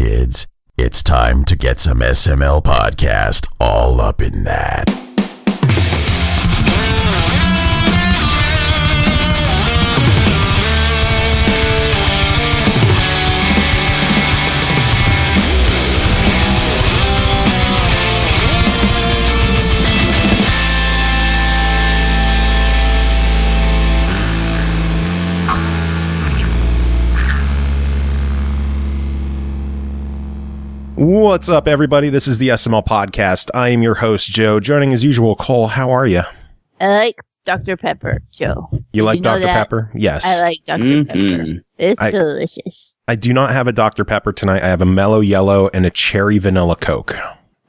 kids. It's time to get some SML podcast all up in that. What's up, everybody? This is the SML podcast. I am your host, Joe. Joining as usual, Cole. How are you? I like Dr. Pepper, Joe. You like Dr. Pepper? Yes. I like Dr. Pepper. It's delicious. I do not have a Dr. Pepper tonight. I have a mellow yellow and a cherry vanilla Coke.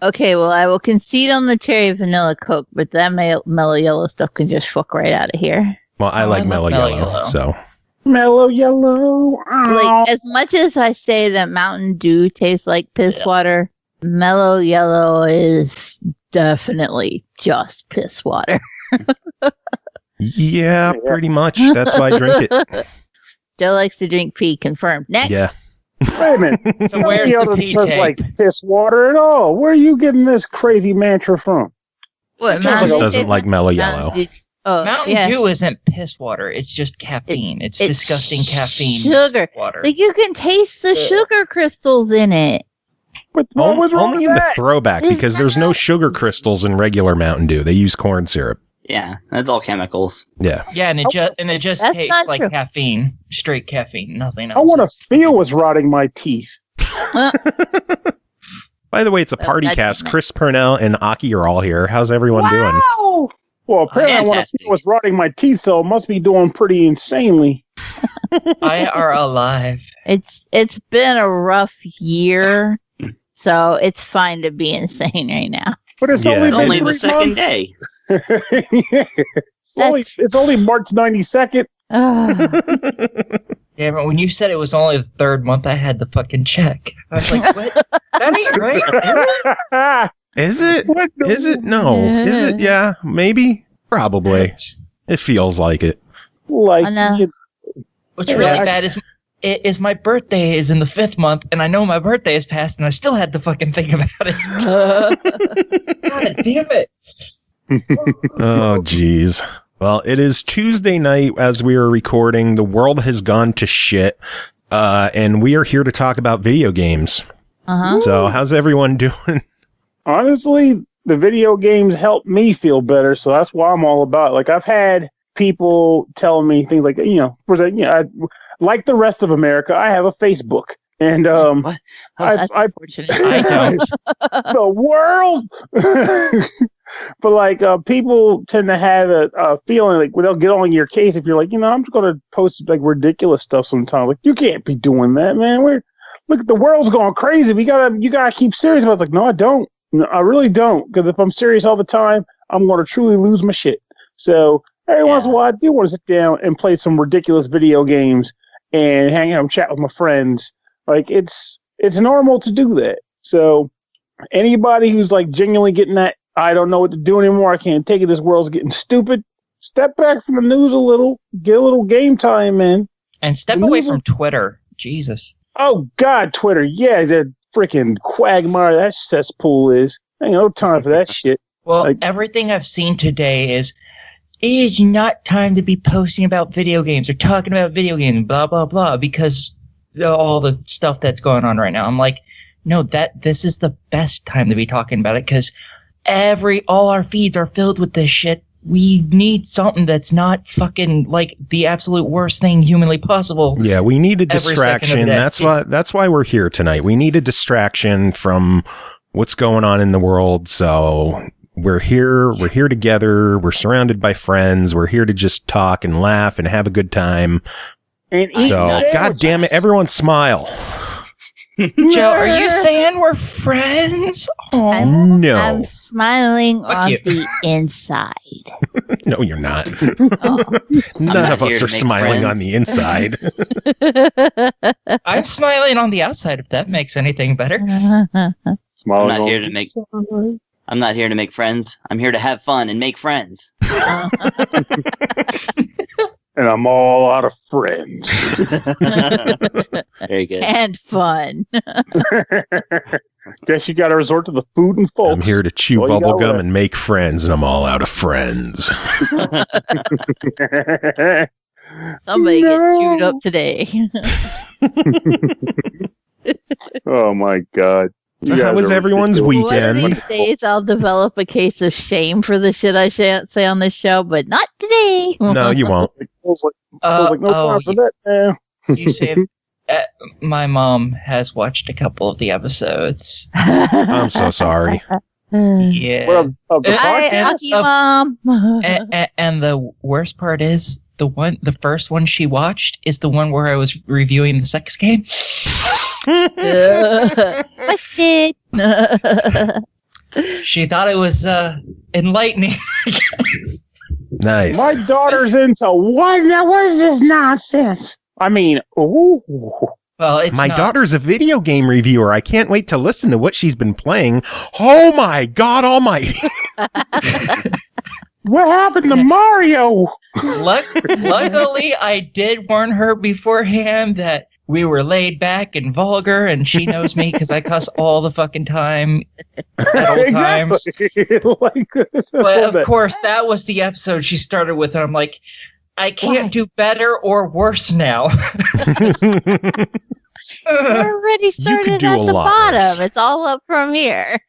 Okay, well, I will concede on the cherry vanilla Coke, but that mellow yellow stuff can just fuck right out of here. Well, I like mellow yellow, so... Mellow yellow. Like, as much as I say that Mountain Dew tastes like piss water, mellow yellow is definitely just piss water. Yeah, pretty much. That's why I drink it. Joe likes to drink pee, confirmed. Next. Yeah. Wait a minute. So where's the pee just tank? like piss water at all? Where are you getting this crazy mantra from? What, He just doesn't like mellow yellow. Mountain Dew isn't piss water. It's just caffeine. It's disgusting caffeine. Sugar. Water. Like, you can taste the sugar crystals in it. What was wrong Only with in the that? throwback, because there's no sugar crystals in regular Mountain Dew. They use corn syrup. Yeah, that's all chemicals. Yeah. Yeah, and it just That's tastes not like true. caffeine, straight caffeine, nothing else. I want to feel what's rotting my teeth. By the way, it's a PartyCast. Chris, Pernell, and Aki are all here. How's everyone doing? Well, apparently I want to Fantastic. feel what's rotting my teeth, so it must be doing pretty insanely. I are alive. It's been a rough year, so it's fine to be insane right now. But it's Yeah. only been Only the 3 second months. day. It's only March 92nd. Damn it, when you said it was only the third month, I had to fucking check. I was like, what? That ain't right. Is it? Is it? Is it? No. Is it? Yeah. Maybe. Probably. It feels like it. Like, I know. What's really bad is my birthday is in the 5th month, and I know my birthday is past, and I still had to fucking think about it. God damn it. Oh, geez. Well, it is Tuesday night as we are recording. The world has gone to shit. And we are here to talk about video games. Uh-huh. So how's everyone doing? honestly, the video games help me feel better, so that's why I'm all about it. Like, I've had people tell me things like, like the rest of America, I have a Facebook. And What? That's I unfortunate. I don't. the world. But like people tend to have a feeling like they'll get on your case if you're like, I'm just gonna post like ridiculous stuff sometimes. Like, you can't be doing that, man. Look, the world's going crazy. You gotta keep serious about it. It's like, no, I don't. No, I really don't. Because if I'm serious all the time, I'm gonna truly lose my shit. So every once in a while, I do want to sit down and play some ridiculous video games and hang out and chat with my friends. Like, it's normal to do that. So anybody who's like genuinely getting that, I don't know what to do anymore, I can't take it, this world's getting stupid, step back from the news a little, get a little game time in. And step away from Twitter. Jesus. Oh, God, Twitter. Yeah, the freaking quagmire that cesspool is. Ain't no time for that shit. Well, everything I've seen today is, it is not time to be posting about video games or talking about video games, blah, blah, blah, because all the stuff that's going on right now. I'm like, no, this is the best time to be talking about it, because all our feeds are filled with this shit. We need something that's not fucking like the absolute worst thing humanly possible. Yeah, we need a Every second of distraction. the day. That's why we're here tonight. We need a distraction from what's going on in the world. So we're here together. We're surrounded by friends. We're here to just talk and laugh and have a good time. And eat So, sandwiches. God damn it, everyone smile. Joe, are you saying we're friends? Oh, No. I'm smiling Fuck on you. the inside. No, you're not. Oh. None not of us here are to make smiling on friends. the inside. I'm smiling on the outside, if that makes anything better. Smiling I'm not on here the to make- inside. I'm not here to make friends. I'm here to have fun and make friends. and I'm all out of friends. Very good. And fun. Guess you got to resort to the food and folks. I'm here to chew All you got bubble gum left. and make friends, and I'm all out of friends. Somebody No. get chewed up today. Oh my god. So You how guys was are everyone's ridiculous. weekend? One of these days I'll develop a case of shame for the shit I say on this show, but not today. No, you won't. I was like, no time for that now. You say my mom has watched a couple of the episodes. I'm so sorry. Yeah. Well, of the Hi, podcast? Aki Mom. And the worst part is the first one she watched is the one where I was reviewing the sex game. What's it? She thought it was enlightening, I guess. Nice. My daughter's into what? Now, what is this nonsense? I mean, ooh. Well, it's My not. daughter's a video game reviewer. I can't wait to listen to what she's been playing. Oh my God almighty. What happened to Mario? Luckily, I did warn her beforehand that we were laid back and vulgar, and she knows me because I cuss all the fucking time at all times. Like, But of course, that was the episode she started with, and I'm like, I can't Why? do better or worse now. We're already You could started do at a the lot bottom. worse. It's all up from here.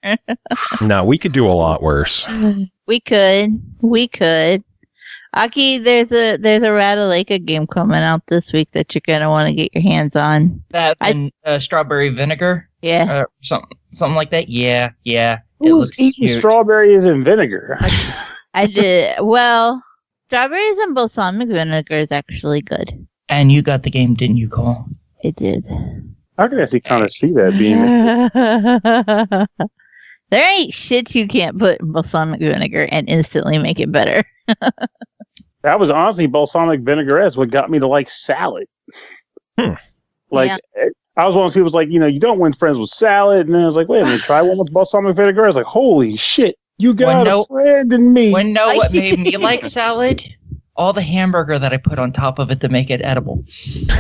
No, we could do a lot worse. We could. Aki, there's a Radaleka game coming out this week that you're gonna want to get your hands on. That and strawberry vinegar, Yeah. something like that. Yeah. It who's looks eating cute. strawberries and vinegar? I did. Well, strawberries and balsamic vinegar is actually good. And you got the game, didn't you, Cole? I did. I can actually kind of see that being. There ain't shit you can't put in balsamic vinegar and instantly make it better. That was honestly balsamic vinaigrette is what got me to like salad. Like, I was one of those people who's like, you don't win friends with salad. And then I was like, wait a minute, try one with balsamic vinaigrette. I was like, holy shit, you got a friend in me. When know what made me like salad? All the hamburger that I put on top of it to make it edible.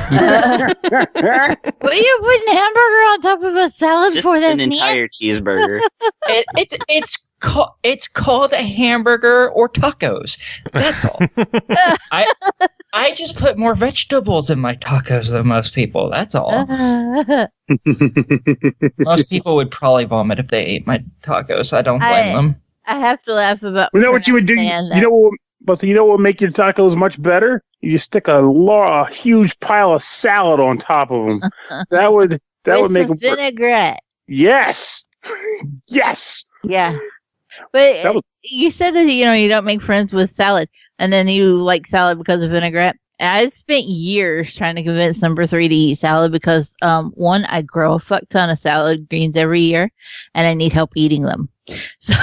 What are you putting hamburger on top of a salad Just for that an man? entire cheeseburger. It's called a hamburger or tacos. That's all. I just put more vegetables in my tacos than most people. That's all. Most people would probably vomit if they ate my tacos. I don't blame them. I have to laugh about. You know what you would do? You know what would make your tacos much better? You just stick a huge pile of salad on top of them. That would make them vinaigrette. Yes, yes. Yeah, but you said that you don't make friends with salad, and then you like salad because of vinaigrette. And I spent years trying to convince number 3 to eat salad because one, I grow a fuck ton of salad greens every year, and I need help eating them. So,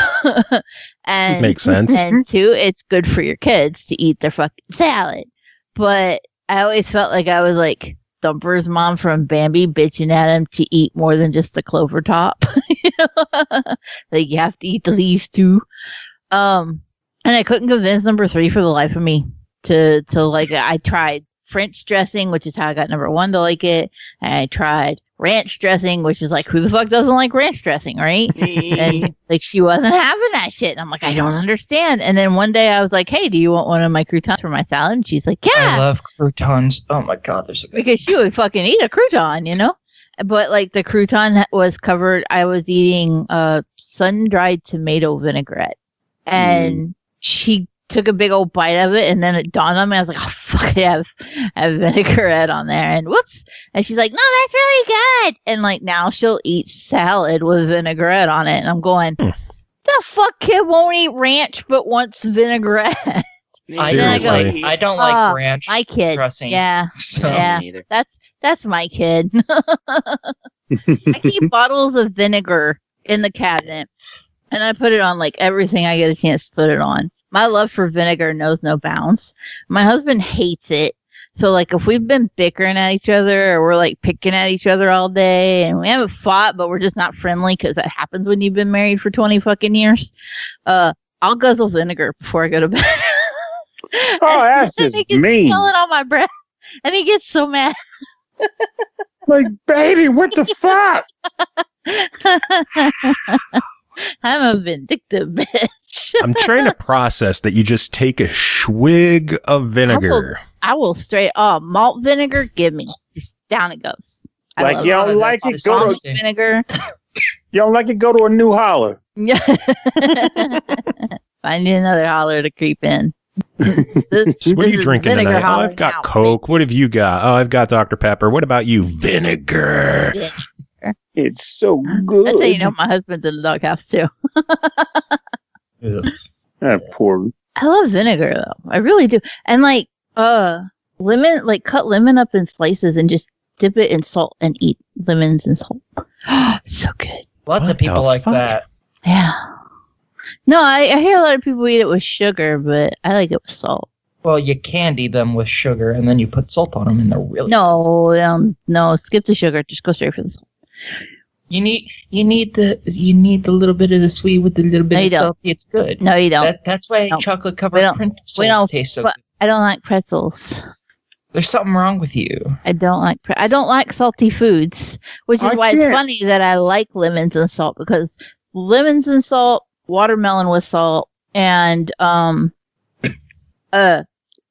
and Makes sense. And 2, it's good for your kids to eat their fucking salad. But I always felt like I was like Thumper's mom from Bambi bitching at him to eat more than just the clover top. Like, you have to eat the leaves too. And I couldn't convince number 3 for the life of me to like it. I tried French dressing, which is how I got number 1 to like it. And I tried ranch dressing, which is like, who the fuck doesn't like ranch dressing, right? And like, she wasn't having that shit. And I'm like, I don't understand. And then one day I was like, hey, do you want one of my croutons for my salad? And she's like, yeah. I love croutons. Oh my god, they're so good. Because she would fucking eat a crouton, But like the crouton was covered, I was eating sun-dried tomato vinaigrette. And she took a big old bite of it, and then it dawned on me. I was like, oh, fuck, I have vinaigrette on there. And whoops. And she's like, no, that's really good. And like now she'll eat salad with vinaigrette on it. And I'm going, the fuck kid won't eat ranch but wants vinaigrette? Seriously. I don't like ranch My kid. dressing. Yeah. So. Yeah. That's my kid. I keep bottles of vinegar in the cabinet, and I put it on like everything I get a chance to put it on. My love for vinegar knows no bounds. My husband hates it. So like if we've been bickering at each other or we're like picking at each other all day and we haven't fought, but we're just not friendly because that happens when you've been married for 20 fucking years, I'll guzzle vinegar before I go to bed. Oh, that's And just he gets mean. Smell it on my breath, and he gets so mad. Like, baby, what the fuck? I'm a vindictive bitch. I'm trying to process that you just take a swig of vinegar. I will straight malt vinegar. Give me, just down it goes. I Like, love you it. don't like it? Go Malt to, vinegar. you don't like it? Go to a new holler. Yeah. I need another holler to creep in. What are you drinking vinegar tonight? Oh, holler I've got now, Coke. What have you got? Oh, I've got Dr. Pepper. What about you? Vinegar. bitch. It's so good. That's how you know my husband's in the doghouse too. That poor. I love vinegar though. I really do. And like lemon, like cut lemon up in slices and just dip it in salt and eat lemons and salt. So good. Lots What of people the like fuck? that. Yeah. No, I hear a lot of people eat it with sugar, but I like it with salt. Well, you candy them with sugar and then you put salt on them and they're really No, skip the sugar. Just go straight for the salt. You need the little bit of the sweet with the little bit No, you of don't. salty. It's good. No, you don't. That's why No. chocolate We covered don't- pretzels we don't- taste so but good. I don't like pretzels. There's something wrong with you. I don't like salty foods, which is I why can't. it's funny that I like lemons and salt, because lemons and salt, watermelon with salt, and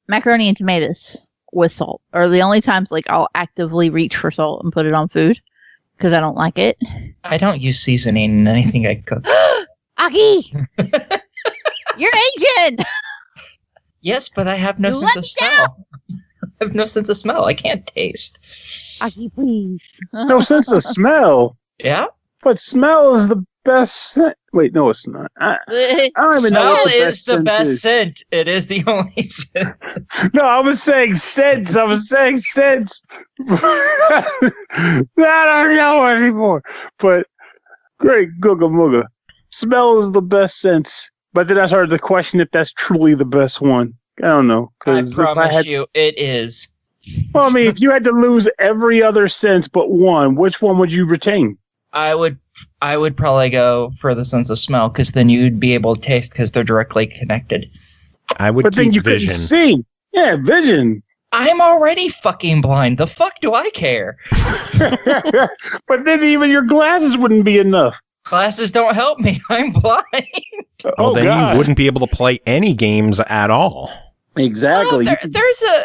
macaroni and tomatoes with salt are the only times like I'll actively reach for salt and put it on food because I don't like it. I don't use seasoning in anything I cook. Aki, you're Asian. Yes, but I have no You sense let of me smell. I have no sense of smell. I can't taste. Aki, please. No sense of smell. Yeah? But smell is the best scent. Wait, no, it's not. I don't even know Smell what the is best the scent best is. scent. It is the only scent. No, I was saying sense. I was saying sense. I don't know anymore. But great googa mooga. Smell is the best sense. But then I started to question if that's truly the best one. I don't know. I 'Cause if promise you, it is. Well, I mean, if you had to lose every other sense but one, which one would you retain? I would probably go for the sense of smell because then you'd be able to taste because they're directly connected. I would But then keep you vision. couldn't see. Yeah, vision. I'm already fucking blind. The fuck do I care? But then even your glasses wouldn't be enough. Glasses don't help me. I'm blind. Well, then God. you wouldn't be able to play any games at all. Exactly. Oh, you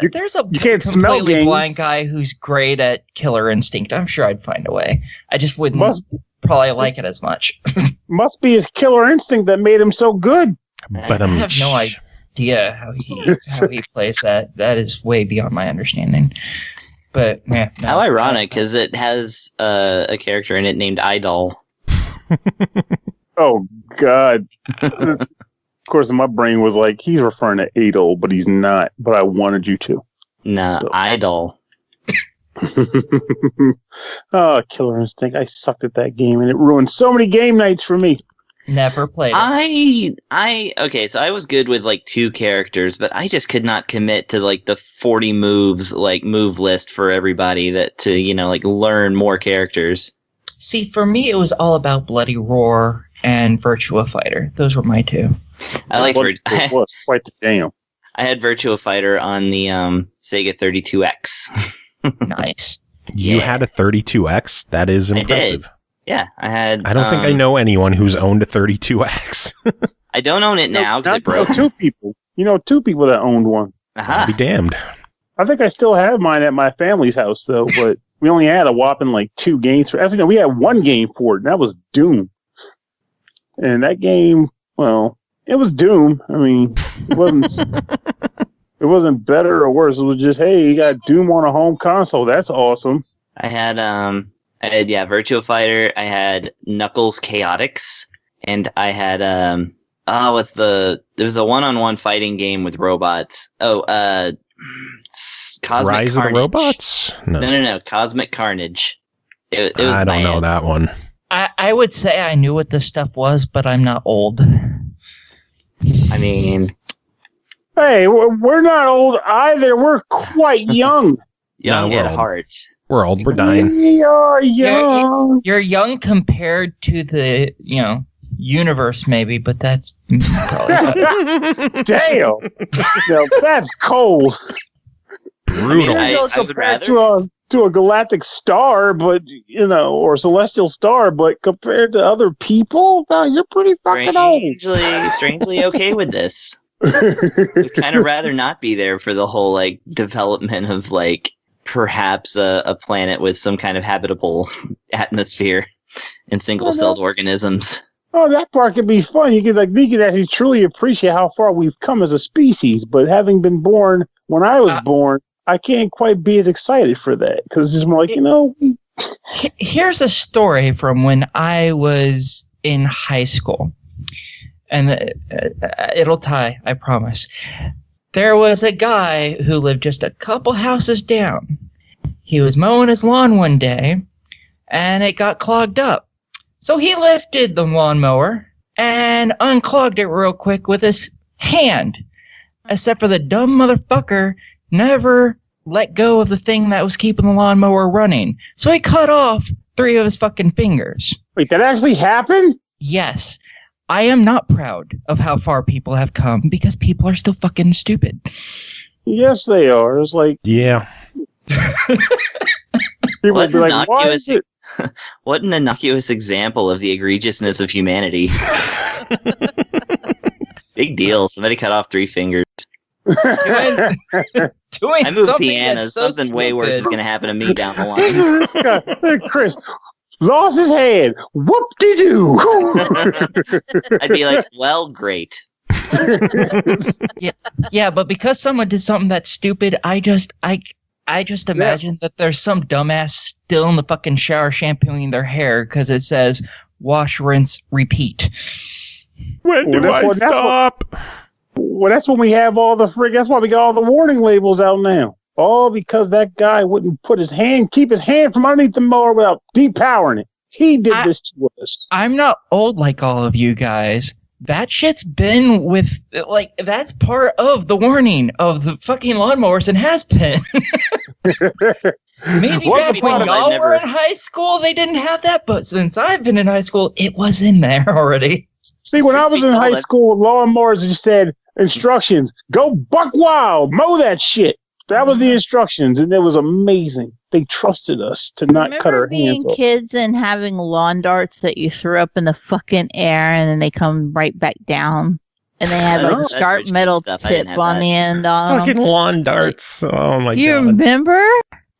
there's a you can't smell completely games. blind guy who's great at Killer Instinct. I'm sure I'd find a way. I just wouldn't Must- probably like it as much. Must be his killer instinct that made him so good. But I have no idea how he plays that. That is way beyond my understanding. But yeah, no. How ironic, because it has a character in it named Idol. Oh God. Of course, my brain was like, he's referring to Adol, but he's not. But I wanted you to. No, So- Idol. Oh, Killer Instinct! I sucked at that game, and it ruined so many game nights for me. Never played it. Okay, so I was good with like 2 characters, but I just could not commit to like the 40 moves, like move list for everybody to like learn more characters. See, for me, it was all about Bloody Roar and Virtua Fighter. Those were my 2. I liked What it was quite the damn. I had Virtua Fighter on the Sega 32X. Nice. You Yeah. had a 32X? That is I did. impressive. Yeah, I had. I don't think I know anyone who's owned a 32X. I don't own it now because it You know broke. 2 people. You know 2 people that owned one. Aha. Be damned. I think I still have mine at my family's house though, but we only had a whopping like 2 games for. Actually, no, we had 1 game for it, and that was Doom. And that game, well, it was Doom. I mean, it wasn't better or worse. It was just, hey, you got Doom on a home console. That's awesome. I had Virtua Fighter. I had Knuckles Chaotix, and I had there was a one-on-one fighting game with robots. Cosmic Rise Carnage. of the Robots? No, Cosmic Carnage. It was I don't know bad. that one. I would say I knew what this stuff was, but I'm not old. I mean, Hey, we're not old either. We're quite young. young we're at old. heart. We're old. We're dying. We are young. You're young compared to the universe, maybe, but that's probably Damn. No, that's cold. Brutal. I would Compared rather. to a galactic star, but or celestial star, but compared to other people, no, you're pretty fucking old. Strangely okay with this. I'd kind of rather not be there for the whole like development of like perhaps a planet with some kind of habitable atmosphere and single-celled organisms. Oh, that part could be fun. You could actually truly appreciate how far we've come as a species. But having been born when I was born, I can't quite be as excited for that because it's just more like Here's a story from when I was in high school, and it'll tie, I promise. There was a guy who lived just a couple houses down. He was mowing his lawn one day, and it got clogged up. So he lifted the lawnmower and unclogged it real quick with his hand. Except for the dumb motherfucker never let go of the thing that was keeping the lawnmower running. So he cut off 3 of his fucking fingers. Wait, that actually happened? Yes. I am not proud of how far people have come because people are still fucking stupid. Yes, they are. It's like, Yeah. people would be like, why is it? What an innocuous example of the egregiousness of humanity. Big deal. Somebody cut off 3 fingers. Doing I moved something pianos. that's so Something way worse is stupid. going to happen to me down the line. Chris lost his hand. Whoop-de-doo. I'd be like, well, great. Yeah, but because someone did something that's stupid, I just imagine that there's some dumbass still in the fucking shower shampooing their hair because it says wash, rinse, repeat. When do Well, I that's what- stop? Well, that's when we have all the that's why we got all the warning labels out now. All because that guy wouldn't keep his hand from underneath the mower without depowering it. He did this to us. I'm not old like all of you guys. That shit's been with, like, that's part of the warning of the fucking lawnmowers and has been. Maybe Once back upon when a- y'all were in high school, they didn't have that, but since I've been in high school, it was in there already. See, when I was in high school, lawnmowers just said instructions: go buck wild, mow that shit. That was the instructions, and it was amazing. They trusted us to not cut our being hands off. kids and having lawn darts that you threw up in the fucking air and then they come right back down, and they had Oh, like that's a sharp rich kid metal stuff. I tip didn't have on that. the end on Fucking 'em. lawn darts. Oh my You god. remember?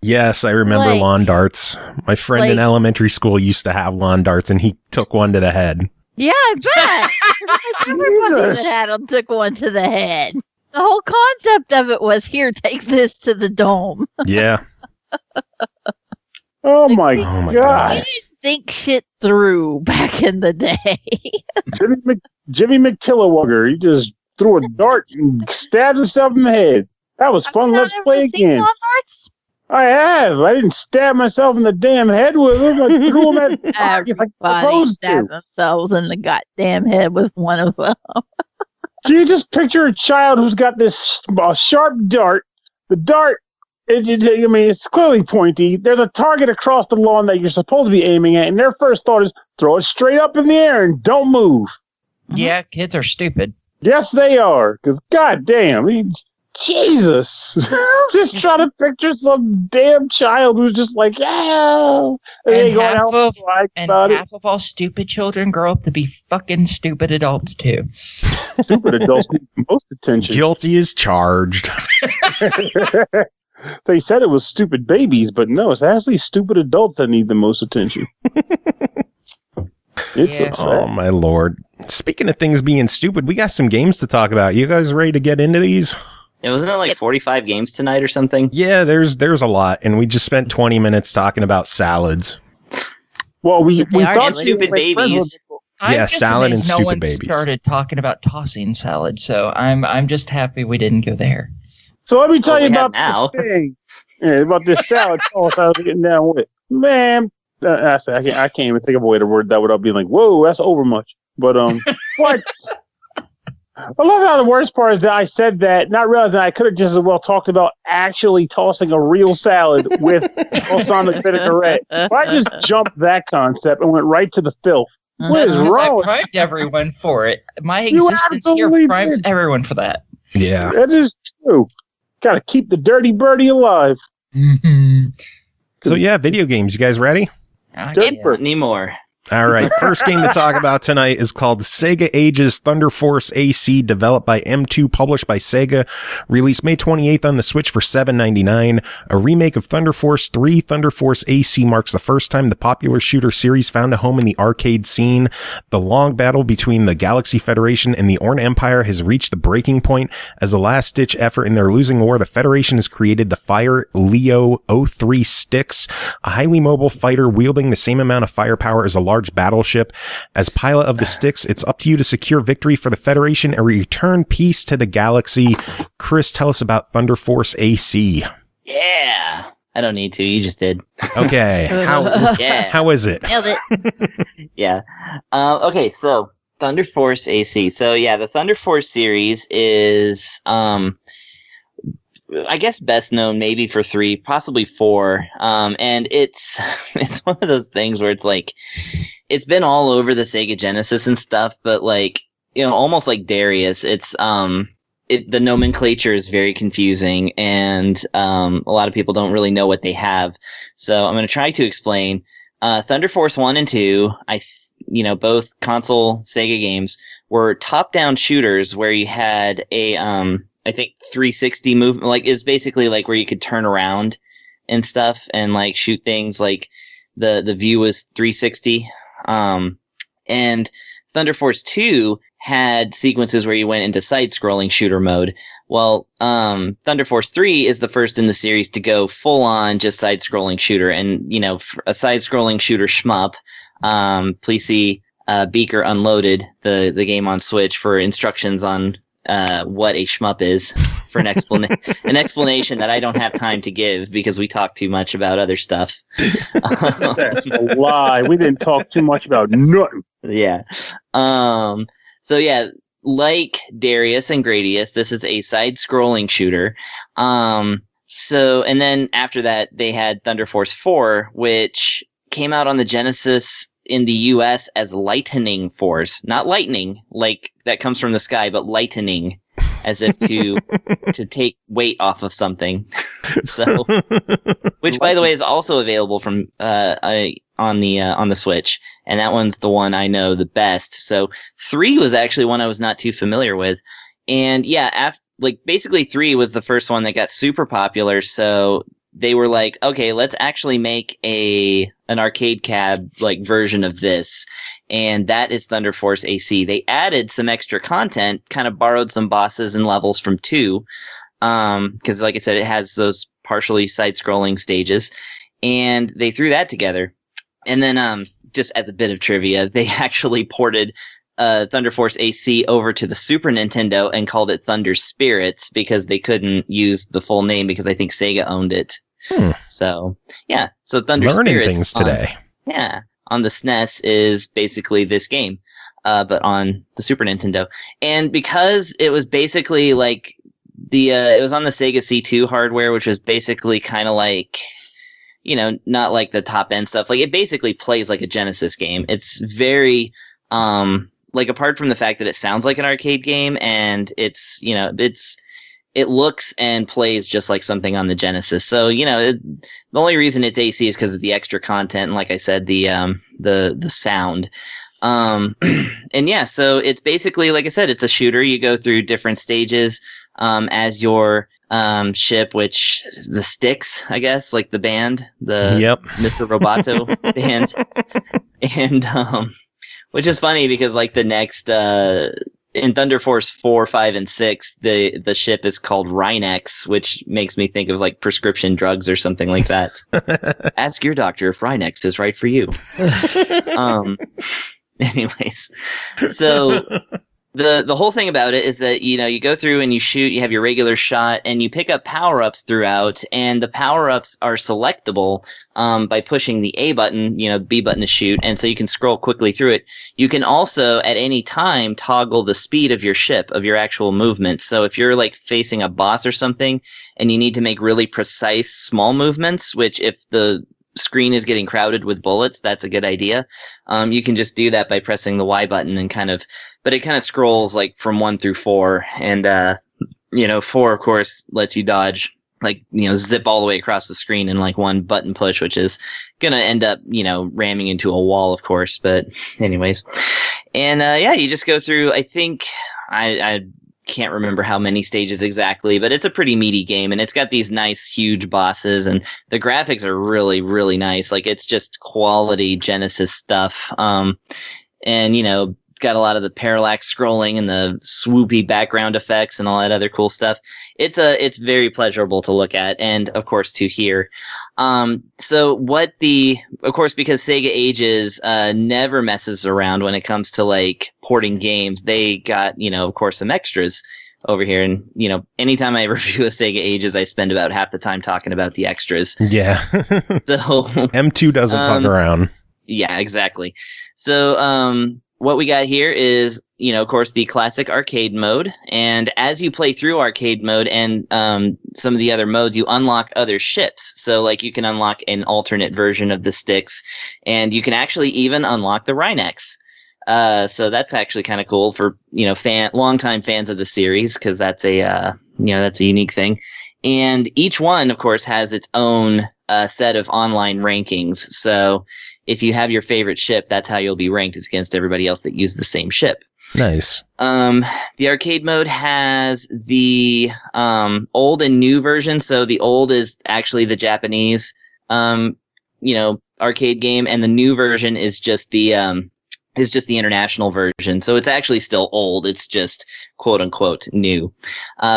Yes, I remember Like- lawn darts. My friend in like- elementary school used to have lawn darts, and he took one to the head. Yeah, I bet. Everybody that Jesus. had them took one to the head. The whole concept of it was, here, take this to the dome. Yeah. Oh my Oh my You god! didn't think shit through back in the day. Jimmy McTillawugger, he just threw a dart and stabbed himself in the head. That was fun. Let's play Seen again. lawn darts? I have. I didn't stab myself in the damn head with them. I threw them at targets like I'm Everybody supposed stabbed to. themselves in the goddamn head with one of them. Can you just picture a child who's got this sharp dart? The dart, it's clearly pointy. There's a target across the lawn that you're supposed to be aiming at, and their first thought is throw it straight up in the air and don't move. Yeah, kids are stupid. Yes, they are. Because, goddamn, Jesus. I'm just trying to picture some damn child who's just like, yeah. And half of all stupid children grow up to be fucking stupid adults too. Stupid adults need the most attention. Guilty is charged. They said it was stupid babies, but no, it's actually stupid adults that need the most attention. It's Yeah. a Oh fact. my lord. Speaking of things being stupid, we got some games to talk about. You guys ready to get into these? Yeah, wasn't it like 45 games tonight or something? Yeah, there's a lot, and we just spent 20 minutes talking about salads. Well, we They are thought stupid babies. I'm Yeah, just salad amazed and no stupid one babies. started talking about tossing salad, so I'm just happy we didn't go there. So let me tell Well, you we have about now. this thing. Yeah, about this salad toss I was getting down with. Man, I can't even think of a way to word that without being like, whoa, that's over much. But what? I love how the worst part is that I said that, not realizing that I could have just as well talked about actually tossing a real salad with balsamic vinaigrette. But I just jumped that concept and went right to the filth. What is Because I wrong? primed everyone for it. My You existence here absolutely primes did. everyone for that. Yeah. That is true. Got to keep the dirty birdie alive. So yeah, video games. You guys ready? Good for- Anymore. All right. First game to talk about tonight is called Sega Ages Thunder Force AC, developed by M2, published by Sega, released May 28th on the Switch for $7.99. A remake of Thunder Force 3. Thunder Force AC marks the first time the popular shooter series found a home in the arcade scene. The long battle between the Galaxy Federation and the Orn Empire has reached the breaking point. As a last-ditch effort in their losing war, the Federation has created the Fire Leo 03 Sticks, a highly mobile fighter wielding the same amount of firepower as a large battleship. As pilot of the Sticks, it's up to you to secure victory for the Federation and return peace to the galaxy. Chris, tell us about Thunder Force AC. Yeah. I don't need to. You just did. Okay. Yeah. How is it? Nailed it. Yeah. Okay, so Thunder Force AC. So yeah, the Thunder Force series is I guess best known maybe for 3, possibly 4. And it's one of those things where it's like it's been all over the Sega Genesis and stuff, but like, you know, almost like Darius, it's the nomenclature is very confusing, and a lot of people don't really know what they have. So I'm going to try to explain. Thunder Force 1 and 2, both console Sega games, were top-down shooters where you had a I think 360 movement, like, is basically like where you could turn around and stuff and like shoot things. Like the view was 360. And Thunder Force 2 had sequences where you went into side-scrolling shooter mode. Well, Thunder Force 3 is the first in the series to go full-on just side-scrolling shooter. And, you know, for a side-scrolling shooter shmup, please see Beaker Unloaded, the game on Switch, for instructions on what a shmup is, for an explanation that I don't have time to give because we talk too much about other stuff. That's a lie. We didn't talk too much about nothing. Yeah. So yeah, like Darius and Gradius, this is a side-scrolling shooter. So, and then after that, they had Thunder Force 4, which came out on the Genesis in the US as Lightning Force. Not lightning, like that comes from the sky, but lightning, as if to take weight off of something. So, which by the way is also available from on the Switch, and that one's the one I know the best. So 3 was actually one I was not too familiar with, and yeah, basically 3 was the first one that got super popular. So they were like, okay, let's actually make an arcade cab like version of this, and that is Thunder Force AC. They added some extra content, kind of borrowed some bosses and levels from 2, because like I said, it has those partially side-scrolling stages, and they threw that together. And then, just as a bit of trivia, they actually ported Thunder Force AC over to the Super Nintendo and called it Thunder Spirits because they couldn't use the full name because I think Sega owned it. So, yeah. So Thunder Learning Spirits things today. on the SNES is basically this game, but on the Super Nintendo. And because it was basically like it was on the Sega C2 hardware, which was basically kind of like, you know, not like the top end stuff. Like, it basically plays like a Genesis game. It's very, like, apart from the fact that it sounds like an arcade game, and it's, you know, it looks and plays just like something on the Genesis. So, you know, the only reason it's AC is because of the extra content, and like I said, the sound. And yeah, so it's basically, like I said, it's a shooter. You go through different stages as your ship, which is the Sticks, I guess, like the band, Mr. Roboto band. And which is funny because like the next in Thunder Force 4, 5, and 6, the ship is called Rhinex, which makes me think of like prescription drugs or something like that. Ask your doctor if Rhinex is right for you. Anyways, so the whole thing about it is that, you know, you go through and you shoot, you have your regular shot, and you pick up power-ups throughout, and the power-ups are selectable by pushing the A button, you know, B button to shoot, and so you can scroll quickly through it. You can also, at any time, toggle the speed of your ship, of your actual movement. So if you're, like, facing a boss or something, and you need to make really precise small movements, which if the screen is getting crowded with bullets, that's a good idea. You can just do that by pressing the Y button and but it kind of scrolls like from 1 through 4. And, 4, of course, lets you dodge, zip all the way across the screen in like one button push, which is going to end up, ramming into a wall, of course. But anyways. And, you just go through, I think, I can't remember how many stages exactly, but it's a pretty meaty game, and it's got these nice, huge bosses, and the graphics are really, really nice. Like, it's just quality Genesis stuff. It's got a lot of the parallax scrolling and the swoopy background effects and all that other cool stuff. It's very pleasurable to look at, and of course to hear. Of course, because Sega Ages never messes around when it comes to like porting games, they got, of course, some extras over here. And, anytime I review a Sega Ages, I spend about half the time talking about the extras. Yeah. So M2 doesn't fuck around. Yeah, exactly. So, what we got here is, of course, the classic arcade mode. And as you play through arcade mode and some of the other modes, you unlock other ships. So, like, you can unlock an alternate version of the Styx, and you can actually even unlock the Rhinox. So that's actually kind of cool for, longtime fans of the series, because that's a unique thing. And each one, of course, has its own set of online rankings. So if you have your favorite ship, that's how you'll be ranked. It's against everybody else that used the same ship. Nice. The arcade mode has the old and new version. So the old is actually the Japanese, arcade game, and the new version is just the international version. So it's actually still old. It's just quote unquote new.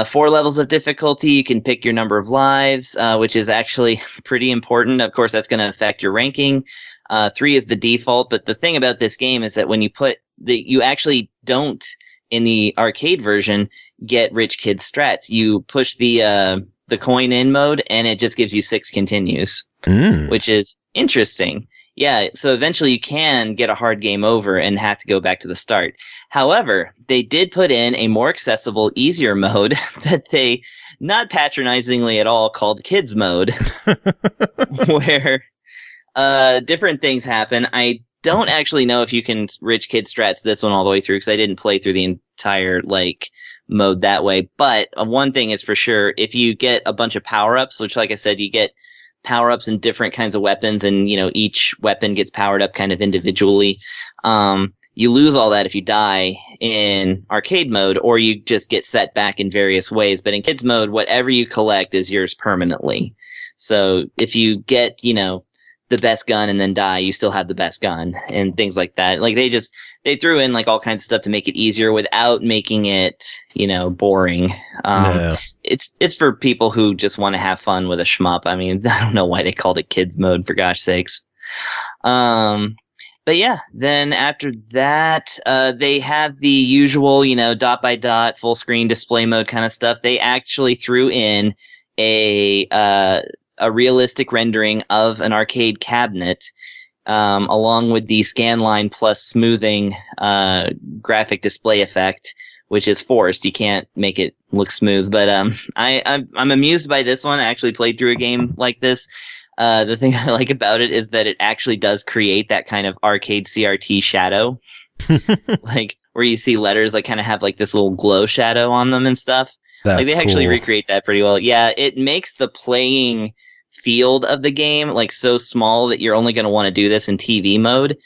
4 levels of difficulty. You can pick your number of lives, which is actually pretty important. Of course, that's going to affect your ranking. 3 is the default, but the thing about this game is that when you you actually don't, in the arcade version, get rich kid strats. You push the coin in mode, and it just gives you 6 continues, which is interesting. Yeah, so eventually you can get a hard game over and have to go back to the start. However, they did put in a more accessible, easier mode that they, not patronizingly at all, called Kids Mode, where different things happen. I don't actually know if you can rich kid strats this one all the way through, because I didn't play through the entire mode that way. But one thing is for sure, if you get a bunch of power-ups, which, like I said, you get power-ups in different kinds of weapons, and each weapon gets powered up kind of individually. You lose all that if you die in arcade mode, or you just get set back in various ways. But in kids mode, whatever you collect is yours permanently. So if you get the best gun and then die, you still have the best gun and things like that. Like they threw in all kinds of stuff to make it easier without making it, boring. It's for people who just want to have fun with a shmup. I mean, I don't know why they called it kids mode, for gosh sakes. But yeah, then after that, they have the usual, dot by dot, full screen display mode kind of stuff. They actually threw in a realistic rendering of an arcade cabinet, along with the scanline plus smoothing graphic display effect, which is forced. You can't make it look smooth. But I'm amused by this one. I actually played through a game like this. The thing I like about it is that it actually does create that kind of arcade CRT shadow, where you see letters kind of have this little glow shadow on them and stuff. That's they actually cool. recreate that pretty well. Yeah, it makes the playing field of the game so small that you're only going to want to do this in TV mode.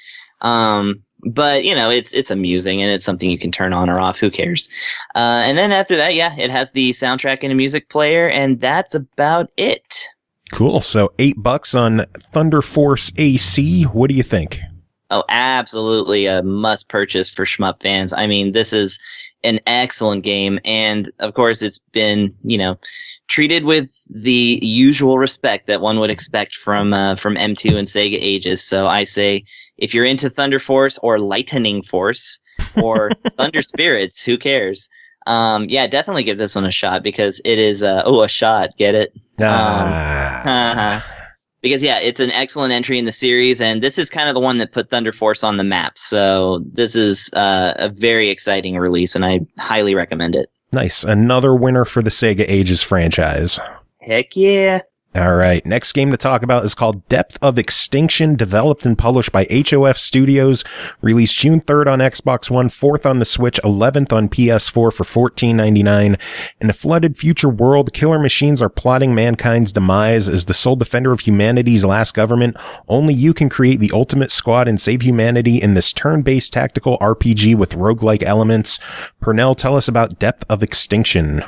But it's amusing, and it's something you can turn on or off. Who cares? And then after that, it has the soundtrack and a music player, and that's about it. Cool. So $8 on Thunder Force AC. What do you think? Oh, absolutely a must purchase for shmup fans. I mean, this is an excellent game, and of course it's been, treated with the usual respect that one would expect from M2 and Sega Ages. So I say, if you're into Thunder Force or Lightning Force or Thunder Spirits, who cares? Definitely give this one a shot, because it is a shot. Get it? Because it's an excellent entry in the series, and this is kind of the one that put Thunder Force on the map. So this is a very exciting release, and I highly recommend it. Nice. Another winner for the Sega Ages franchise. Heck yeah. All right. Next game to talk about is called Depths of Extinction, developed and published by HOF Studios, released June 3rd on Xbox One, 4th on the Switch, 11th on PS4 for $14.99. In a flooded future world, killer machines are plotting mankind's demise. As the sole defender of humanity's last government, only you can create the ultimate squad and save humanity in this turn-based tactical RPG with roguelike elements. Pernell, tell us about Depths of Extinction.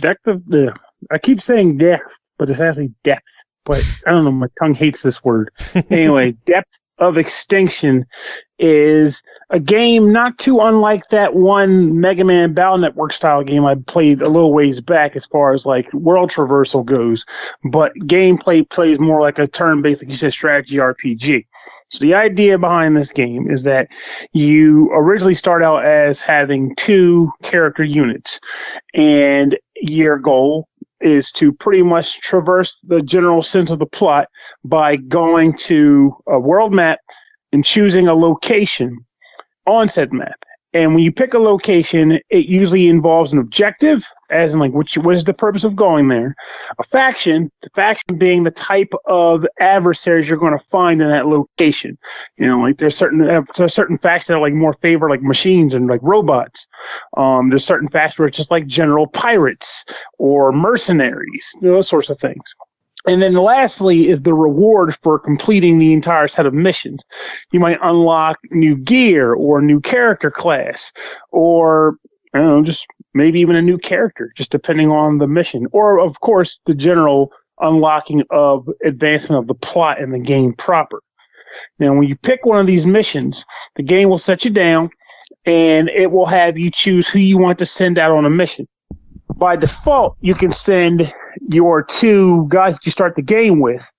I keep saying depth, but it's actually depth. But I don't know, my tongue hates this word. Anyway, Depths of Extinction is a game not too unlike that one Mega Man Battle Network style game I played a little ways back as far as like world traversal goes. But gameplay plays more like a turn-based, like you said, strategy RPG. So the idea behind this game is that you originally start out as having 2 character units, and your goal is to pretty much traverse the general sense of the plot by going to a world map and choosing a location on said map. And when you pick a location, it usually involves an objective, as in like what is the purpose of going there, a faction, the faction being the type of adversaries you're going to find in that location. You know, like there's certain factions that are like more favor like machines and like robots. There's certain factions where it's just like general pirates or mercenaries, those sorts of things. And then lastly is the reward for completing the entire set of missions. You might unlock new gear or new character class, or I don't know, just maybe even a new character, just depending on the mission. Or, of course, the general unlocking of advancement of the plot in the game proper. Now, when you pick one of these missions, the game will set you down, and it will have you choose who you want to send out on a mission. By default, you can send your 2 guys that you start the game with,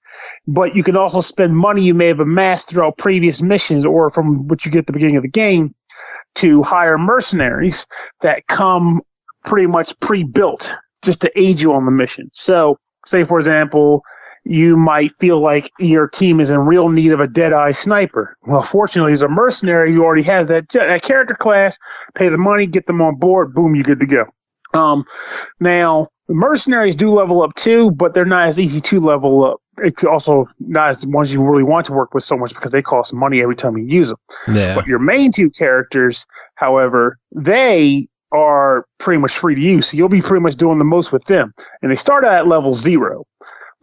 but you can also spend money you may have amassed throughout previous missions or from what you get at the beginning of the game to hire mercenaries that come pretty much pre-built just to aid you on the mission. So, say, for example, you might feel like your team is in real need of a Deadeye sniper. Well, fortunately, as a mercenary who already has that character class, pay the money, get them on board, boom, you're good to go. Now, mercenaries do level up too, but they're not as easy to level up. It also not as ones you really want to work with so much because they cost money every time you use them. Yeah. But your main 2 characters, however, they are pretty much free to use. So you'll be pretty much doing the most with them. And they start out at level 0.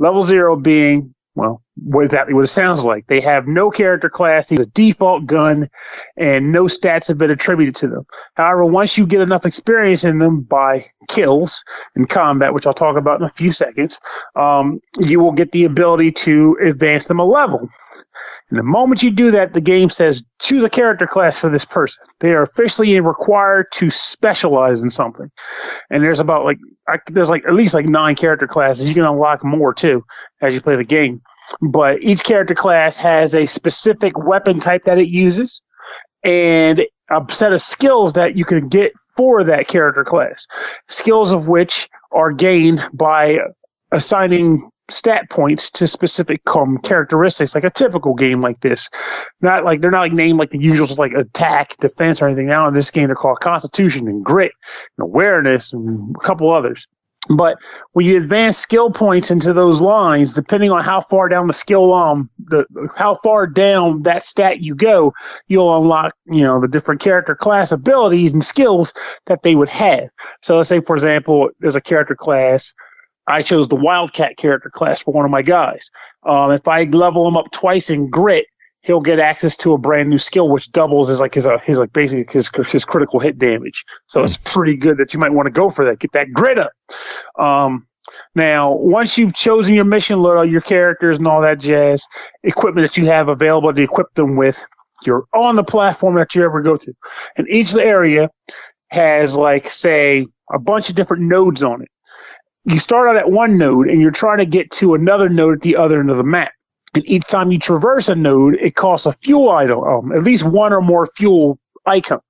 Level 0 being, well, exactly what it sounds like. They have no character class, they use a default gun, and no stats have been attributed to them. However, once you get enough experience in them by kills and combat, which I'll talk about in a few seconds, you will get the ability to advance them a level. And the moment you do that, the game says, choose a character class for this person. They are officially required to specialize in something. And there's about there's at least 9 character classes. You can unlock more too as you play the game. But each character class has a specific weapon type that it uses and a set of skills that you can get for that character class. Skills of which are gained by assigning stat points to specific characteristics, like a typical game like this. Not like they're not named like the usual, like attack, defense, or anything. Now in this game, they're called Constitution and Grit and Awareness and a couple others. But when you advance skill points into those lines, depending on how far down the skill how far down that stat you go, you'll unlock, the different character class abilities and skills that they would have. So let's say, for example, there's a character class. I chose the Wildcat character class for one of my guys. If I level him up twice in Grit, he'll get access to a brand new skill, which doubles his critical hit damage. So it's pretty good that you might want to go for that. Get that Grit up. Now, once you've chosen your mission, load all your characters and all that jazz, equipment that you have available to equip them with, you're on the platform that you ever go to. And each area has, say, a bunch of different nodes on it. You start out at one node, and you're trying to get to another node at the other end of the map. And each time you traverse a node, it costs a fuel item, at least one or more fuel icons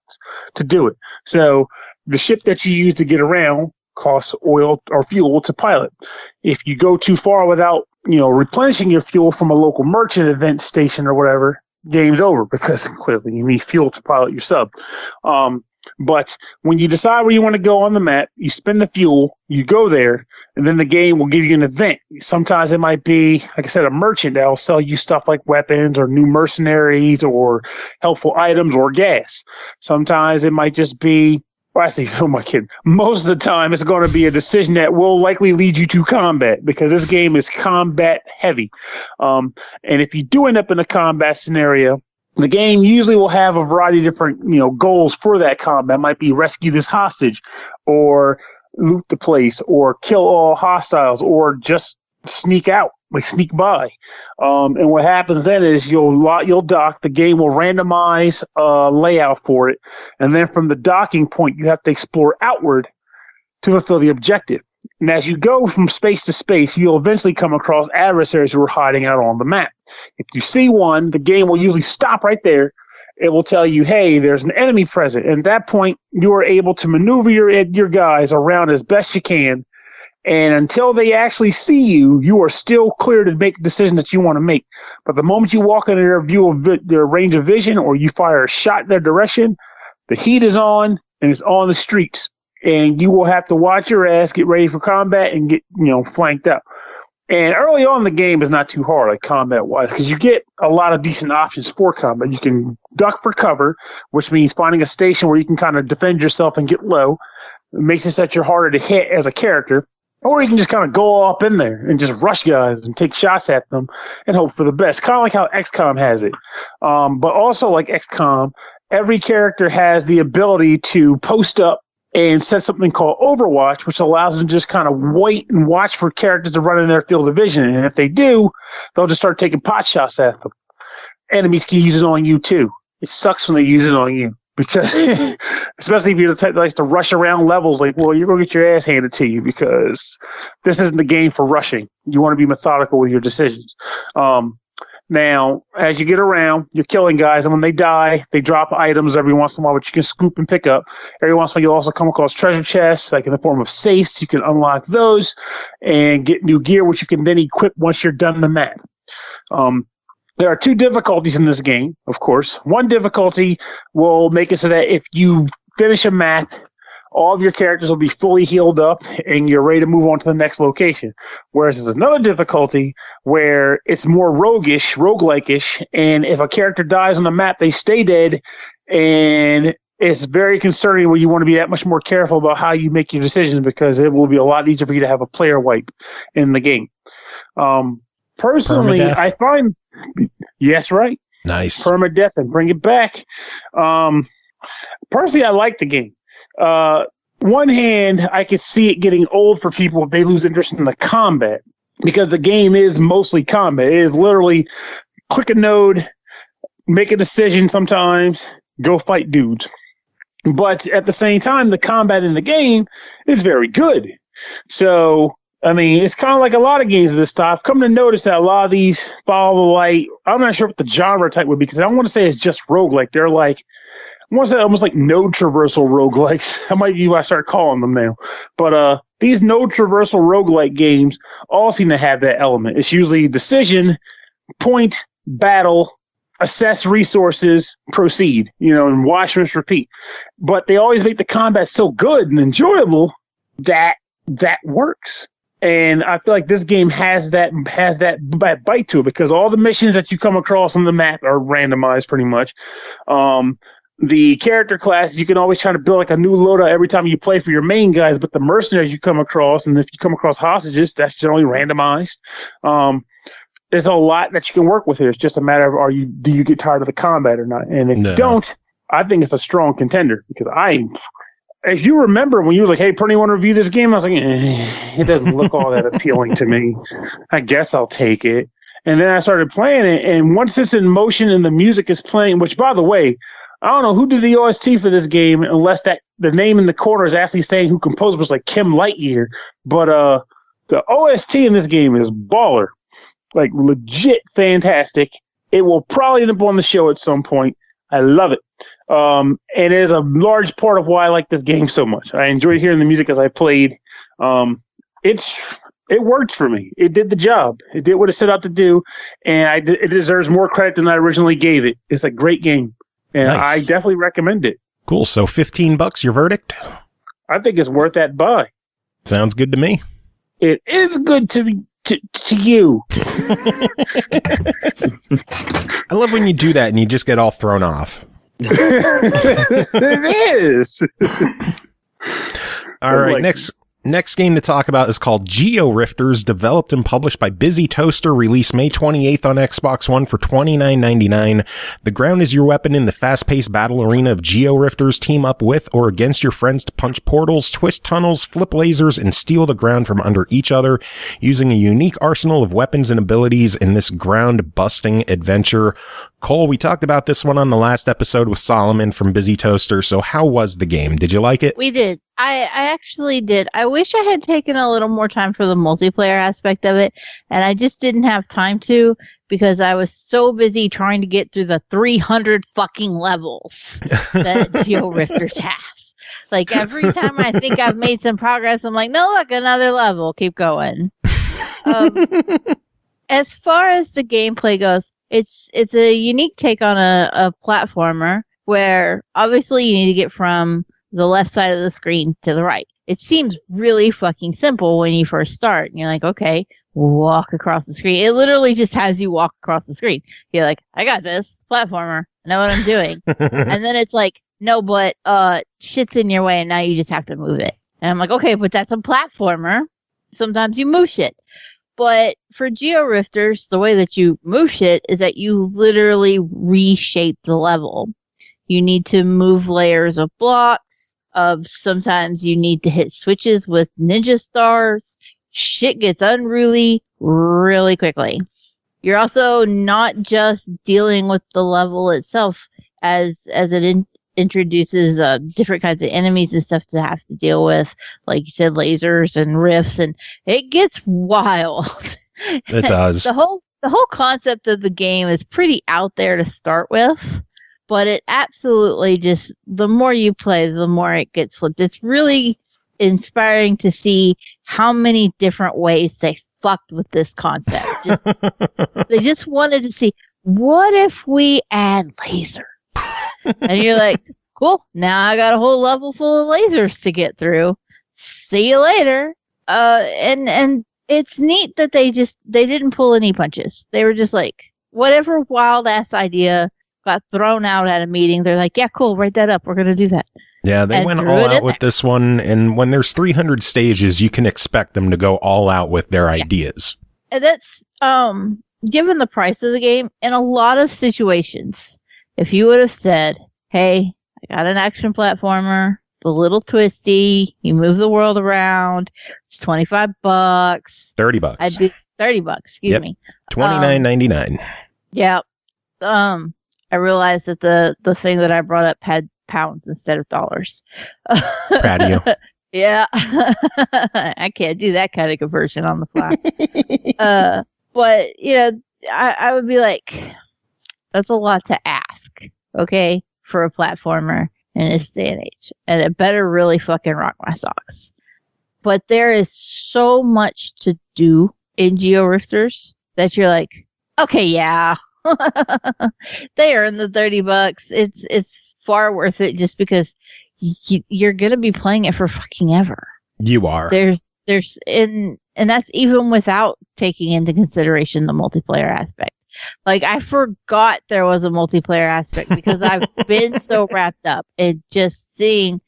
to do it. So the ship that you use to get around costs oil or fuel to pilot. If you go too far without, replenishing your fuel from a local merchant event station or whatever, game's over because clearly you need fuel to pilot your sub. But when you decide where you want to go on the map, you spend the fuel, you go there, and then the game will give you an event. Sometimes it might be, like I said, a merchant that will sell you stuff like weapons or new mercenaries or helpful items or gas. Sometimes it might just be, well, actually, oh my kid, most of the time it's going to be a decision that will likely lead you to combat because this game is combat heavy. And if you do end up in a combat scenario, the game usually will have a variety of different, goals for that combat. It might be rescue this hostage, or loot the place, or kill all hostiles, or just sneak out, like sneak by. And what happens then is you'll dock. The game will randomize a layout for it, and then from the docking point, you have to explore outward to fulfill the objective. And as you go from space to space, you'll eventually come across adversaries who are hiding out on the map. If you see one, the game will usually stop right there. It will tell you, hey, there's an enemy present. And at that point, you are able to maneuver your guys around as best you can. And until they actually see you, you are still clear to make the decision that you want to make. But the moment you walk into their view of their range of vision, or you fire a shot in their direction, the heat is on and it's on the streets. And you will have to watch your ass, get ready for combat, and get, flanked out. And early on, the game is not too hard, like combat-wise, because you get a lot of decent options for combat. You can duck for cover, which means finding a station where you can kind of defend yourself and get low. It makes it such you're harder to hit as a character. Or you can just kind of go up in there and just rush guys and take shots at them and hope for the best. Kind of like how XCOM has it. But also like XCOM, every character has the ability to post up and set something called Overwatch, which allows them to just kind of wait and watch for characters to run in their field of vision. And if they do, they'll just start taking pot shots at them. Enemies can use it on you, too. It sucks when they use it on you. Because, especially if you're the type that likes to rush around levels, like, well, you're going to get your ass handed to you because this isn't the game for rushing. You want to be methodical with your decisions. Now, as you get around, you're killing guys, and when they die, they drop items every once in a while, which you can scoop and pick up. Every once in a while, you'll also come across treasure chests, like in the form of safes. You can unlock those and get new gear, which you can then equip once you're done the map. There are two difficulties in this game, of course. One difficulty will make it so that if you finish a map, all of your characters will be fully healed up and you're ready to move on to the next location. Whereas there's another difficulty where it's more roguelike-ish, and if a character dies on the map, they stay dead, and it's very concerning where you want to be that much more careful about how you make your decisions because it will be a lot easier for you to have a player wipe in the game. Personally, I find... Yes, right? Nice. Permadeath and bring it back. Personally, I like the game. One hand, I could see it getting old for people if they lose interest in the combat because the game is mostly combat. It is literally click a node, make a decision sometimes, go fight dudes. But at the same time, the combat in the game is very good. So, I mean, it's kind of like a lot of games of this stuff. I've come to notice that a lot of these follow the light. I'm not sure what the genre type would be because I don't want to say it's just roguelike. They're like, I want to say almost like node traversal roguelikes. That might be what I start calling them now. But these node traversal roguelike games all seem to have that element. It's usually decision, point, battle, assess resources, proceed, and watch, rinse, repeat. But they always make the combat so good and enjoyable that works. And I feel like this game has that bite to it because all the missions that you come across on the map are randomized pretty much. The character classes, you can always try to build like a new loadout every time you play for your main guys, but the mercenaries you come across, and if you come across hostages, that's generally randomized. There's a lot that you can work with here. It's just a matter of do you get tired of the combat or not? And if you don't, I think it's a strong contender because if you remember when you were like, hey, Pernell, you want to review this game? I was like, it doesn't look all that appealing to me. I guess I'll take it. And then I started playing it, and once it's in motion and the music is playing, which, by the way, I don't know who did the OST for this game, unless the name in the corner is actually saying who composed was like Kim Lightyear. But the OST in this game is baller, like legit fantastic. It will probably end up on the show at some point. I love it. And it is a large part of why I like this game so much. I enjoyed hearing the music as I played. It worked for me. It did the job. It did what it set out to do, and it deserves more credit than I originally gave it. It's a great game, and nice. I definitely recommend it. Cool. So $15, your verdict? I think it's worth that buy. Sounds good to me. It is good to you. I love when you do that and you just get all thrown off. It is. All right, next game to talk about is called Georifters, developed and published by Busy Toaster, released May 28th on Xbox One for $29.99. The ground is your weapon in the fast-paced battle arena of Georifters. Team up with or against your friends to punch portals, twist tunnels, flip lasers, and steal the ground from under each other, using a unique arsenal of weapons and abilities in this ground-busting adventure. Cole, we talked about this one on the last episode with Solomon from Busy Toaster, so how was the game? Did you like it? We did. I actually did. I wish I had taken a little more time for the multiplayer aspect of it, and I just didn't have time to because I was so busy trying to get through the 300 fucking levels that Georifters has. Like, every time I think I've made some progress, I'm like, no, look, another level. Keep going. As far as the gameplay goes, it's a unique take on a platformer where obviously you need to get from the left side of the screen to the right. It seems really fucking simple when you first start. And you're like, okay, walk across the screen. It literally just has you walk across the screen. You're like, I got this. Platformer. I know what I'm doing. And then it's like, no, but shit's in your way and now you just have to move it. And I'm like, okay, but that's a platformer. Sometimes you move shit. But for Georifters, the way that you move shit is that you literally reshape the level. You need to move layers of blocks. Sometimes you need to hit switches with ninja stars. Shit gets unruly really quickly. You're also not just dealing with the level itself as it introduces different kinds of enemies and stuff to have to deal with. Like you said, lasers and rifts, and it gets wild. It does. The whole concept of the game is pretty out there to start with. But it absolutely just, the more you play, the more it gets flipped. It's really inspiring to see how many different ways they fucked with this concept. They just wanted to see, what if we add lasers? And you're like, cool, now I got a whole level full of lasers to get through. See you later. And it's neat that they didn't pull any punches. They were just like, whatever wild ass idea got thrown out at a meeting, they're like, yeah, cool, write that up, we're gonna do that. Yeah, they went all out with this one, and when there's 300 stages, you can expect them to go all out with their ideas. And that's given the price of the game, in a lot of situations, if you would have said, hey, I got an action platformer, it's a little twisty, you move the world around, it's $25, $30. I'd be $30, excuse me. $29.99. Yeah. I realized that the thing that I brought up had pounds instead of dollars. Proud of you. Yeah. I can't do that kind of conversion on the fly. But, you know, I would be like, that's a lot to ask, okay, for a platformer in this day and age. And it better really fucking rock my socks. But there is so much to do in Georifters that you're like, okay, yeah. They earn the $30. It's far worth it just because you're gonna be playing it for fucking ever. You are. There's and that's even without taking into consideration the multiplayer aspect. Like, I forgot there was a multiplayer aspect because I've been so wrapped up in just seeing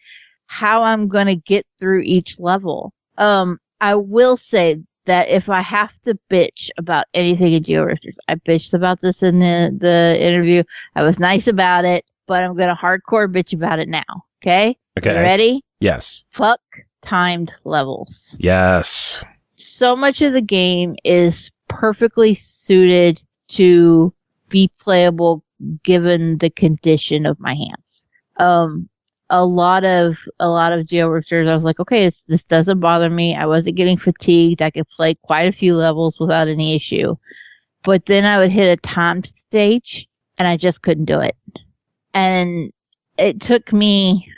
how I'm gonna get through each level. I will say that if I have to bitch about anything in Georifters, I bitched about this in the interview. I was nice about it, but I'm going to hardcore bitch about it now. Okay? Okay. You ready? Yes. Fuck timed levels. Yes. So much of the game is perfectly suited to be playable given the condition of my hands. A lot of Georifters, I was like, okay, this doesn't bother me. I wasn't getting fatigued. I could play quite a few levels without any issue. But then I would hit a timed stage, and I just couldn't do it. And it took me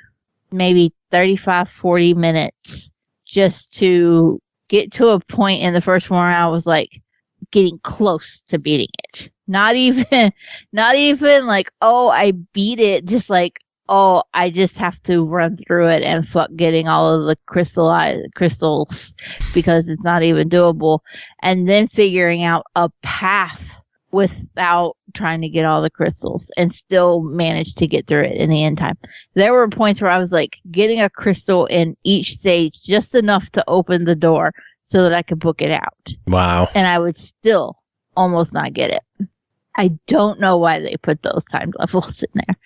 maybe 35, 40 minutes just to get to a point in the first one where I was like getting close to beating it. Not even like, oh, I beat it. Just like, oh, I just have to run through it and fuck getting all of the crystals because it's not even doable. And then figuring out a path without trying to get all the crystals and still manage to get through it in the end time. There were points where I was like getting a crystal in each stage just enough to open the door so that I could book it out. Wow. And I would still almost not get it. I don't know why they put those timed levels in there.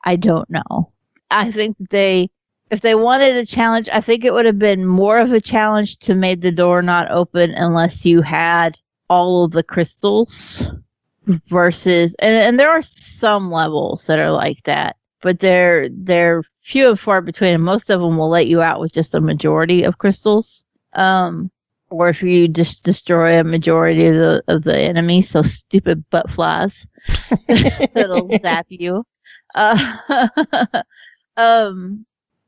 I don't know. I think if they wanted a challenge, I think it would have been more of a challenge to make the door not open unless you had all of the crystals versus, and there are some levels that are like that, but they're few and far between, and most of them will let you out with just a majority of crystals. Or if you just destroy a majority of the enemies, so stupid butt flies that'll zap you. I don't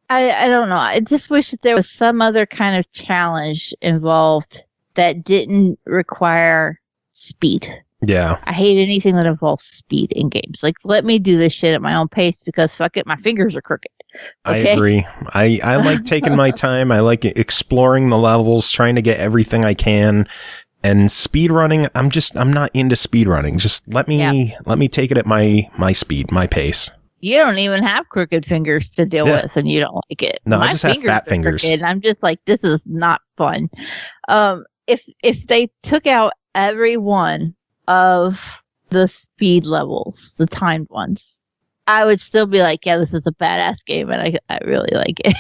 know. I just wish that there was some other kind of challenge involved that didn't require speed. Yeah. I hate anything that involves speed in games. Like, let me do this shit at my own pace because fuck it, my fingers are crooked. Okay? I agree. I like taking my time. I like exploring the levels, trying to get everything I can. And speed running, I'm not into speed running. Just let me take it at my speed, my pace. You don't even have crooked fingers to deal with, and you don't like it. No, I just have fat fingers. Crooked, and I'm just like, this is not fun. If they took out every one of the speed levels, the timed ones, I would still be like, yeah, this is a badass game, and I really like it.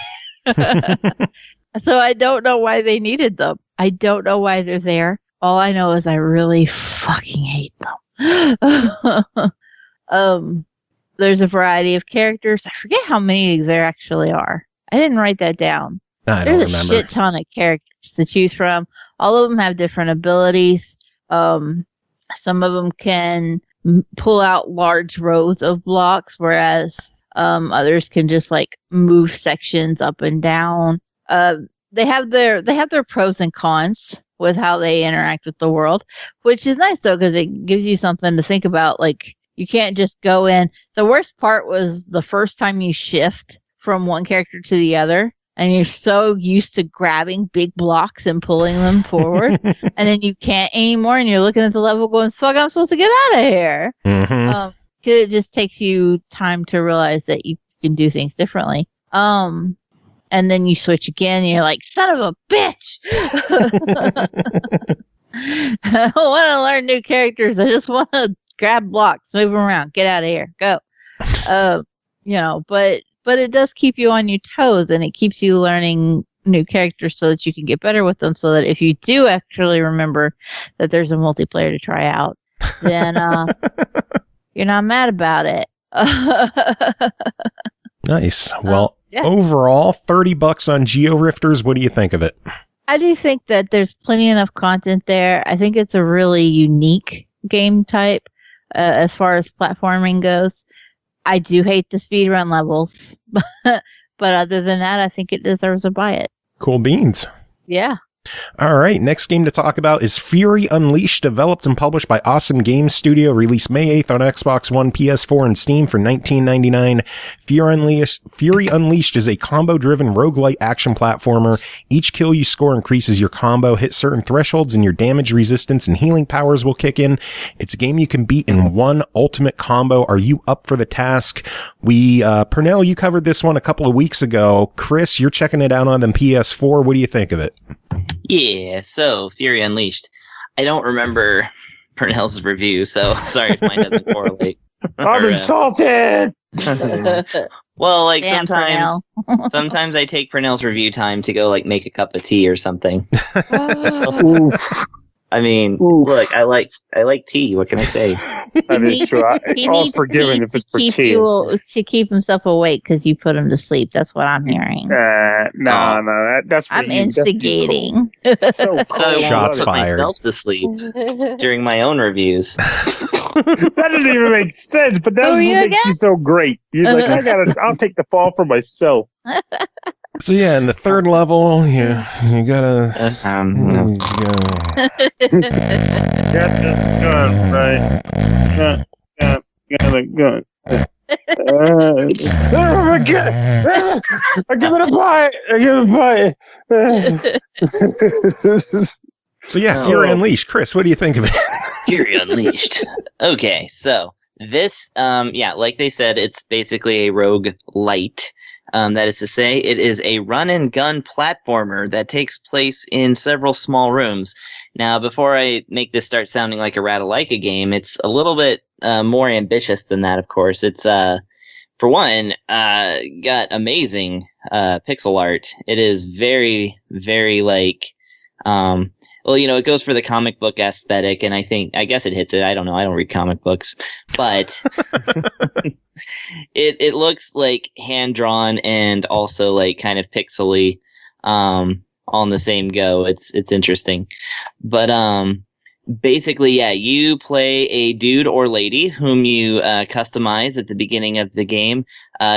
So I don't know why they needed them. I don't know why they're there. All I know is I really fucking hate them. There's a variety of characters. I forget how many there actually are. I didn't write that down. There's a shit ton of characters to choose from. All of them have different abilities. Some of them can pull out large rows of blocks, whereas others can just like move sections up and down. They have their pros and cons with how they interact with the world, which is nice though because it gives you something to think about. Like, you can't just go in. The worst part was the first time you shift from one character to the other, and you're so used to grabbing big blocks and pulling them forward, and then you can't anymore, and you're looking at the level going, fuck, I'm supposed to get out of here. Mm-hmm. 'Cause it just takes you time to realize that you can do things differently. And then you switch again, and you're like, son of a bitch! I don't want to learn new characters. I just want to grab blocks, move them around, get out of here, go. But it does keep you on your toes, and it keeps you learning new characters so that you can get better with them, so that if you do actually remember that there's a multiplayer to try out, then you're not mad about it. Nice. Well, overall, $30 on Georifters. What do you think of it? I do think that there's plenty enough content there. I think it's a really unique game type as far as platforming goes. I do hate the speedrun levels, but other than that, I think it deserves a buy it. Cool beans. Yeah. All right, next game to talk about is Fury Unleashed, developed and published by Awesome Games Studio, released May 8th on Xbox One, PS4, and Steam for $19.99. Fury Unleashed is a combo-driven roguelike action platformer. Each kill you score increases your combo, hit certain thresholds, and your damage resistance and healing powers will kick in. It's a game you can beat in one ultimate combo. Are you up for the task? Pernell, you covered this one a couple of weeks ago. Chris, you're checking it out on the PS4. What do you think of it? Yeah, so Fury Unleashed. I don't remember Pernell's review, so sorry if mine doesn't correlate. I'm insulted! Well, like, damn, sometimes I take Pernell's review time to go, like, make a cup of tea or something. Oof. I mean, look, I like tea. What can I say? That is true. All's forgiven if it's for tea. To keep himself awake because you put him to sleep. That's what I'm hearing. No, that's for I'm you. instigating. So shots fired. Myself to sleep during my own reviews. That doesn't even make sense, but that's what makes you so great. You're like, I'll take the fall for myself. So yeah, in the third level, you gotta get this gun, right? Got the gun. Oh my God. I give it a bite. I give it a bite. So yeah, Fury Unleashed. Chris, what do you think of it? Fury Unleashed. Okay, so this, like they said, it's basically a rogue light. That is to say, it is a run and gun platformer that takes place in several small rooms. Now, before I make this start sounding like a Ratalaika game, it's a little bit more ambitious than that, of course. It's, for one, got amazing pixel art. It is very, very like, it goes for the comic book aesthetic, and I guess it hits it. I don't know. I don't read comic books, but it looks like hand drawn and also like kind of pixely, on the same go. It's interesting, but basically, yeah, you play a dude or lady whom you customize at the beginning of the game.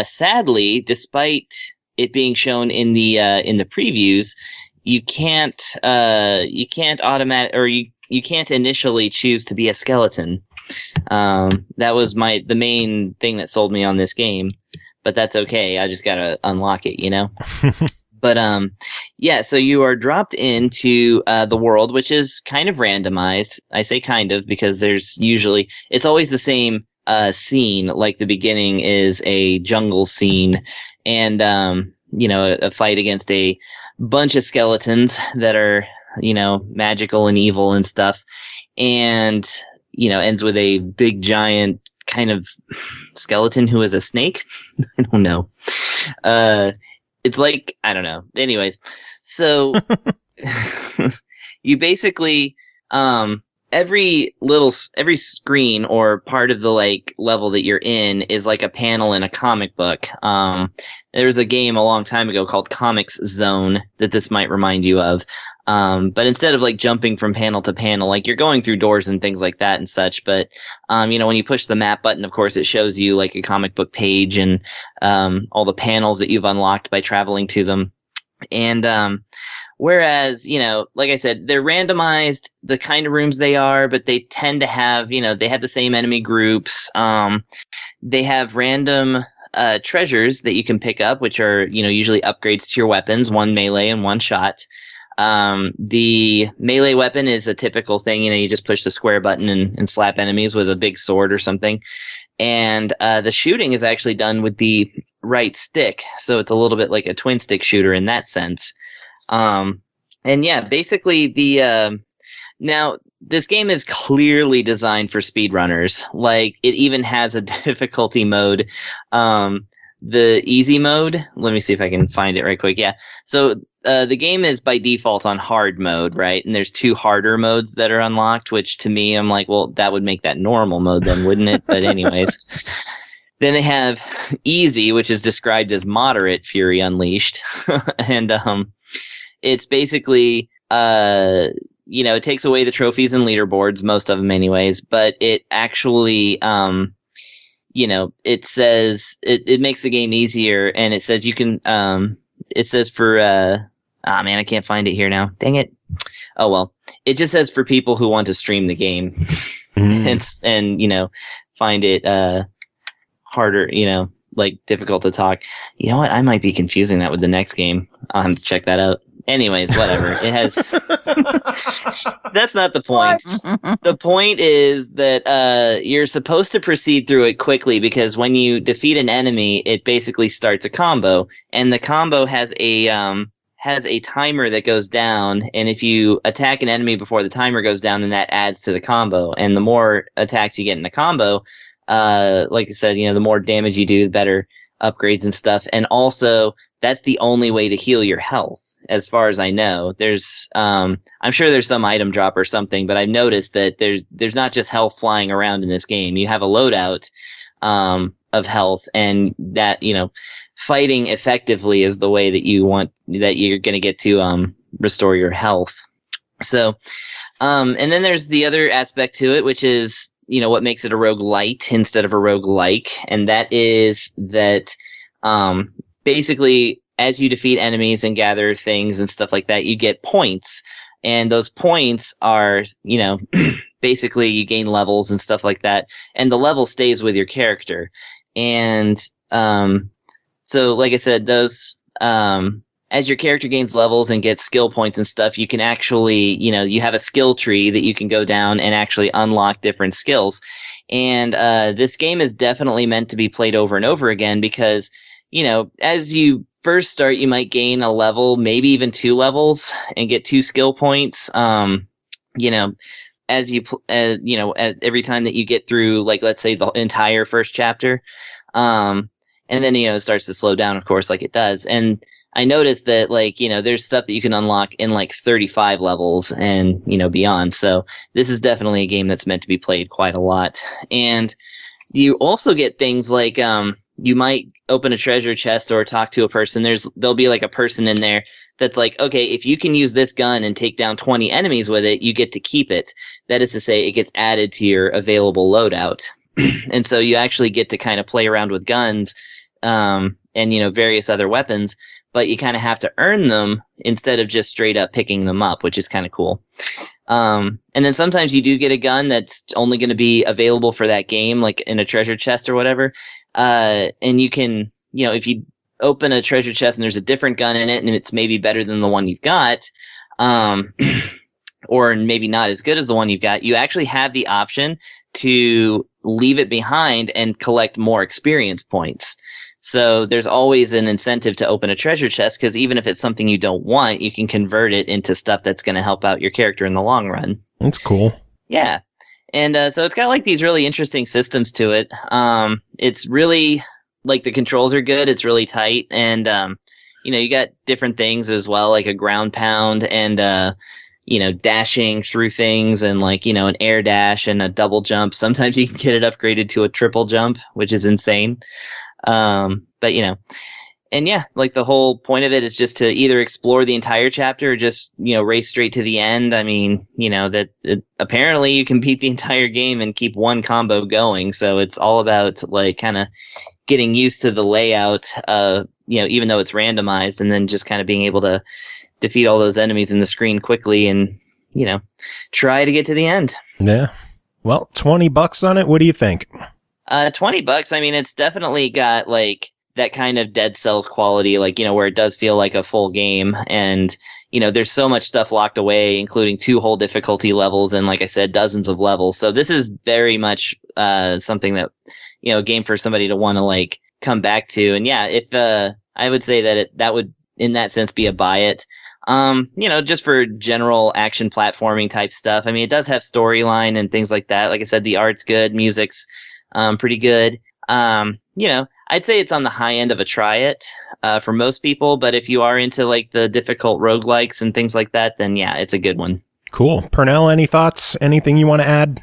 Sadly, despite it being shown in the previews, you can't initially choose to be a skeleton. That was the main thing that sold me on this game, but that's okay. I just gotta unlock it, you know? But, so you are dropped into the world, which is kind of randomized. I say kind of because it's always the same scene. Like the beginning is a jungle scene and, a fight against a bunch of skeletons that are, magical and evil and stuff. And, ends with a big giant kind of skeleton who is a snake. I don't know. It's like, I don't know. Anyways, so you basically, every screen or part of the like level that you're in is like a panel in a comic book. There was a game a long time ago called Comics Zone that this might remind you of. But instead of like jumping from panel to panel, like you're going through doors and things like that and such. But, when you push the map button, of course, it shows you like a comic book page and, all the panels that you've unlocked by traveling to them. And, whereas, like I said, they're randomized, the kind of rooms they are, but they tend to have, they have the same enemy groups. They have random, treasures that you can pick up, which are, usually upgrades to your weapons, one melee and one shot. The melee weapon is a typical thing, you just push the square button and slap enemies with a big sword or something. And the shooting is actually done with the right stick, so it's a little bit like a twin stick shooter in that sense. And yeah, basically now this game is clearly designed for speedrunners. Like it even has a difficulty mode. The easy mode, let me see if I can find it right quick. Yeah. So the game is by default on hard mode, right? And there's 2 harder modes that are unlocked, which to me, I'm like, well, that would make that normal mode then, wouldn't it? But anyways, then they have easy, which is described as moderate Fury Unleashed. And it's basically, it takes away the trophies and leaderboards, most of them anyways, but it actually, it says it makes the game easier, and it says you can, it says for, I can't find it here now. Dang it. Oh, well, it just says for people who want to stream the game and find it, harder, like difficult to talk. You know what? I might be confusing that with the next game. I'll have to check that out. Anyways, whatever. It has. That's not the point. The point is that you're supposed to proceed through it quickly because when you defeat an enemy, it basically starts a combo, and the combo has a timer that goes down. And if you attack an enemy before the timer goes down, then that adds to the combo. And the more attacks you get in the combo, like I said, the more damage you do, the better upgrades and stuff. And also, that's the only way to heal your health. As far as I know, there's, I'm sure there's some item drop or something, but I've noticed that there's not just health flying around in this game. You have a loadout, of health, and that, fighting effectively is the way that you're going to get to, restore your health. So, and then there's the other aspect to it, which is, what makes it a roguelite instead of a roguelike. And that is that, basically, as you defeat enemies and gather things and stuff like that, you get points. And those points are, basically you gain levels and stuff like that. And the level stays with your character. And so like I said, those as your character gains levels and gets skill points and stuff, you can actually, you have a skill tree that you can go down and actually unlock different skills. And this game is definitely meant to be played over and over again because, as you first start, you might gain a level, maybe even 2 levels, and get 2 skill points. As you, every time that you get through, like, let's say the entire first chapter, and then, it starts to slow down, of course, like it does. And I noticed that, like, there's stuff that you can unlock in like 35 levels and, beyond. So this is definitely a game that's meant to be played quite a lot. And you also get things like, you might open a treasure chest or talk to a person. There'll be like a person in there that's like, okay, if you can use this gun and take down 20 enemies with it, you get to keep it. That is to say, it gets added to your available loadout. And so you actually get to kind of play around with guns, and, various other weapons, but you kind of have to earn them instead of just straight up picking them up, which is kind of cool. And then sometimes you do get a gun that's only going to be available for that game, like in a treasure chest or whatever. And you can, if you open a treasure chest and there's a different gun in it and it's maybe better than the one you've got, or maybe not as good as the one you've got, you actually have the option to leave it behind and collect more experience points. So there's always an incentive to open a treasure chest because even if it's something you don't want, you can convert it into stuff that's going to help out your character in the long run. That's cool. Yeah. And so it's got like these really interesting systems to it. It's really like the controls are good. It's really tight. And, you got different things as well, like a ground pound and, dashing through things and like, an air dash and a double jump. Sometimes you can get it upgraded to a triple jump, which is insane. But and yeah, like the whole point of it is just to either explore the entire chapter or just, race straight to the end. I mean, apparently you can beat the entire game and keep one combo going. So it's all about like kind of getting used to the layout, even though it's randomized, and then just kind of being able to defeat all those enemies in the screen quickly and, try to get to the end. Yeah. Well, $20 on it. What do you think? $20. I mean, it's definitely got like that kind of Dead Cells quality, like, where it does feel like a full game. And, there's so much stuff locked away, including 2 whole difficulty levels and, like I said, dozens of levels. So this is very much something that, a game for somebody to want to like come back to. And yeah, if I would say that that would, in that sense, be a buy it. Just for general action platforming type stuff. I mean, it does have storyline and things like that. Like I said, the art's good, music's pretty good. I'd say it's on the high end of a try it for most people, but if you are into like the difficult roguelikes and things like that, then yeah, it's a good one. Cool. Pernell, any thoughts? Anything you want to add?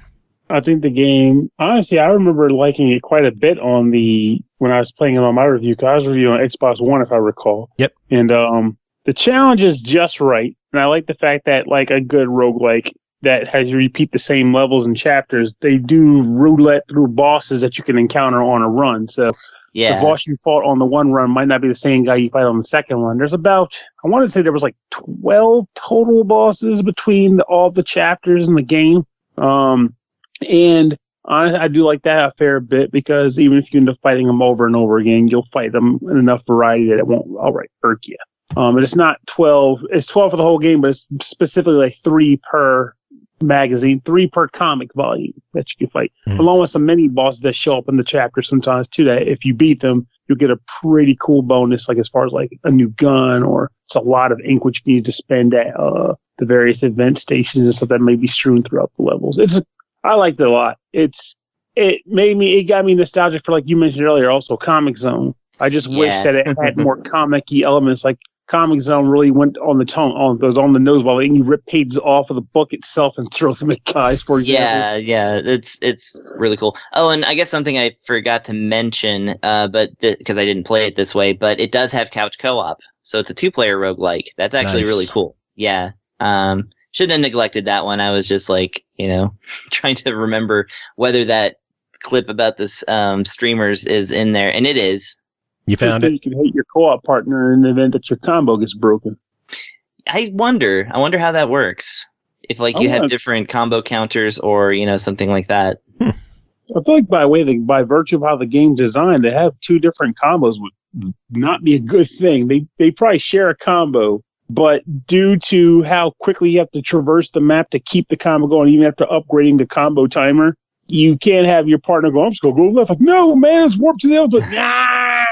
I think the game, honestly, I remember liking it quite a bit when I was playing it on my review, because I was reviewing on Xbox One, if I recall. Yep. And the challenge is just right. And I like the fact that, like a good roguelike that has you repeat the same levels and chapters, they do roulette through bosses that you can encounter on a run. So yeah, the boss you fought on the one run might not be the same guy you fight on the second one. There's about, I want to say there was like 12 total bosses between all the chapters in the game. And I do like that a fair bit, because even if you end up fighting them over and over again, you'll fight them in enough variety that it won't outright irk you. But it's not 12. It's 12 for the whole game, but it's specifically like 3 per magazine, 3 per comic volume that you can fight, along with some mini bosses that show up in the chapter sometimes too, that if you beat them, you'll get a pretty cool bonus, like as far as like a new gun, or it's a lot of ink which you need to spend at the various event stations and stuff that may be strewn throughout the levels. I liked it a lot. It got me nostalgic for, like you mentioned earlier, also Comic Zone. I just wish that it had more comic-y elements. Like Comic Zone really went on the on the nose while you rip pages off of the book itself and throw them at guys, for example. Yeah, it's really cool. Oh, and I guess something I forgot to mention, but because I didn't play it this way, but it does have couch co-op, so it's a 2-player roguelike. That's actually really cool. Yeah. Shouldn't have neglected that one. I was just like, trying to remember whether that clip about this streamers is in there, and it is. You found it? You can hate your co-op partner in the event that your combo gets broken. I wonder how that works. If like you have different combo counters or, something like that. I feel like by virtue of how the game's designed, to have two different combos would not be a good thing. They probably share a combo, but due to how quickly you have to traverse the map to keep the combo going, even after upgrading the combo timer, you can't have your partner go, I'm just going to go left. Like, no, man, it's warp to the other, but nah,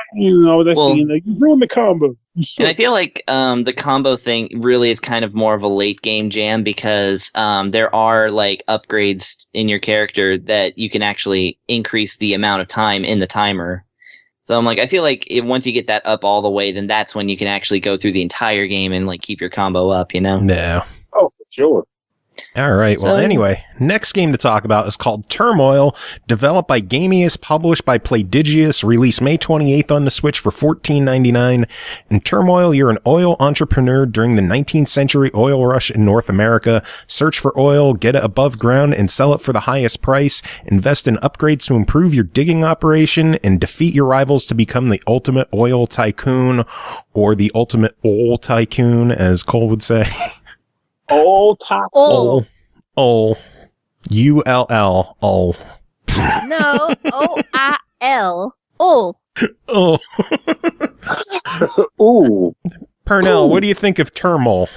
that's like, you ruined the combo. And I feel like the combo thing really is kind of more of a late game jam because there are like upgrades in your character that you can actually increase the amount of time in the timer. So I'm like, I feel like once you get that up all the way, then that's when you can actually go through the entire game and like keep your combo up, No. Oh, for sure. All right. Well, anyway, next game to talk about is called Turmoil, developed by Gamius, published by Playdigious, released May 28th on the Switch for $14.99. In Turmoil, you're an oil entrepreneur during the 19th century oil rush in North America. Search for oil, get it above ground, and sell it for the highest price. Invest in upgrades to improve your digging operation, and defeat your rivals to become the ultimate oil tycoon, or the ultimate oil tycoon, as Cole would say. Old top. Oh. Ull. ULL. Ull. No, OIL. Oh. Oh. Ooh. Pernell, what do you think of Turmoil?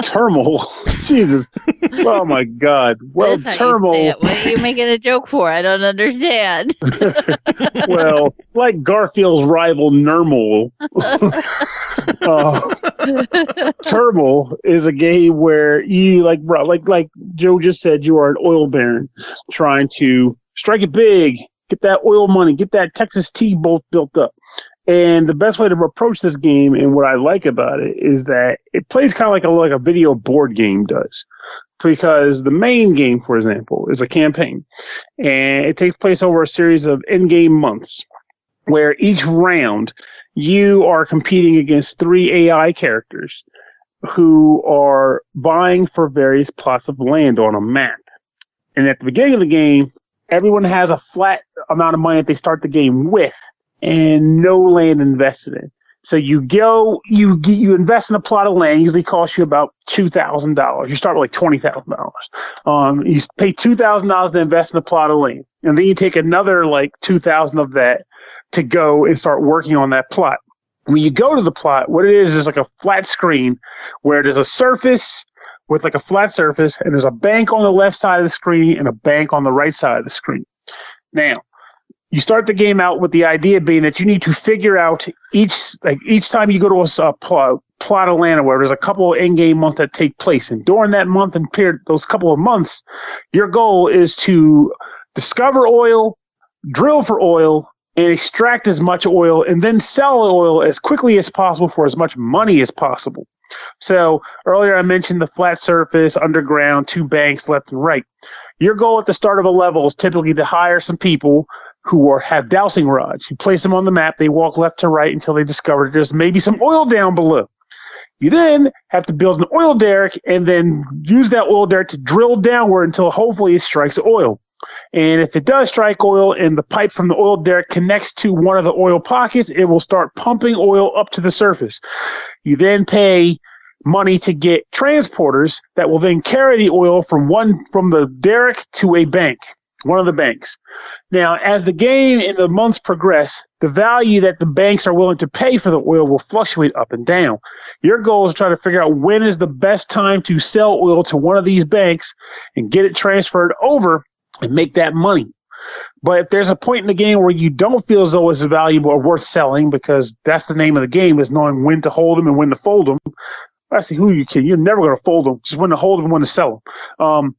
Turmoil. Jesus. Oh, my God. Well, That's how you say Turmoil. it. What are you making a joke for? I don't understand. Well, like Garfield's rival, Nermal. Turmoil is a game where you, like Joe just said, you are an oil baron trying to strike it big, get that oil money, get that Texas tea both built up. And the best way to approach this game, and what I like about it, is that it plays kind of like a video board game does. Because the main game, for example, is a campaign. And it takes place over a series of in-game months, where each round you are competing against 3 AI characters who are vying for various plots of land on a map. And at the beginning of the game, everyone has a flat amount of money that they start the game with, and no land invested in. So you invest in a plot of land, usually costs you about $2,000. You start with like $20,000. You pay $2,000 to invest in a plot of land, and then you take another like $2,000 of that to go and start working on that plot. When you go to the plot, what it is like a flat screen where there's a surface with like a flat surface, and there's a bank on the left side of the screen and a bank on the right side of the screen. Now, you start the game out with the idea being that you need to figure out each time you go to a plot of land where there's a couple of in-game months that take place. And during that month and period, those couple of months, your goal is to discover oil, drill for oil, and extract as much oil, and then sell oil as quickly as possible for as much money as possible. So earlier I mentioned the flat surface, underground, 2 banks left and right. Your goal at the start of a level is typically to hire some people who have dowsing rods. You place them on the map, they walk left to right until they discover there's maybe some oil down below. You then have to build an oil derrick and then use that oil derrick to drill downward until hopefully it strikes oil. And if it does strike oil and the pipe from the oil derrick connects to one of the oil pockets, it will start pumping oil up to the surface. You then pay money to get transporters that will then carry the oil from the derrick to a bank, one of the banks. Now, as the game and the months progress, the value that the banks are willing to pay for the oil will fluctuate up and down. Your goal is to try to figure out when is the best time to sell oil to one of these banks and get it transferred over and make that money. But if there's a point in the game where you don't feel as though it's valuable or worth selling, because that's the name of the game, is knowing when to hold them and when to fold them. Actually, who you kid? You're never going to fold them. Just when to hold them and when to sell them.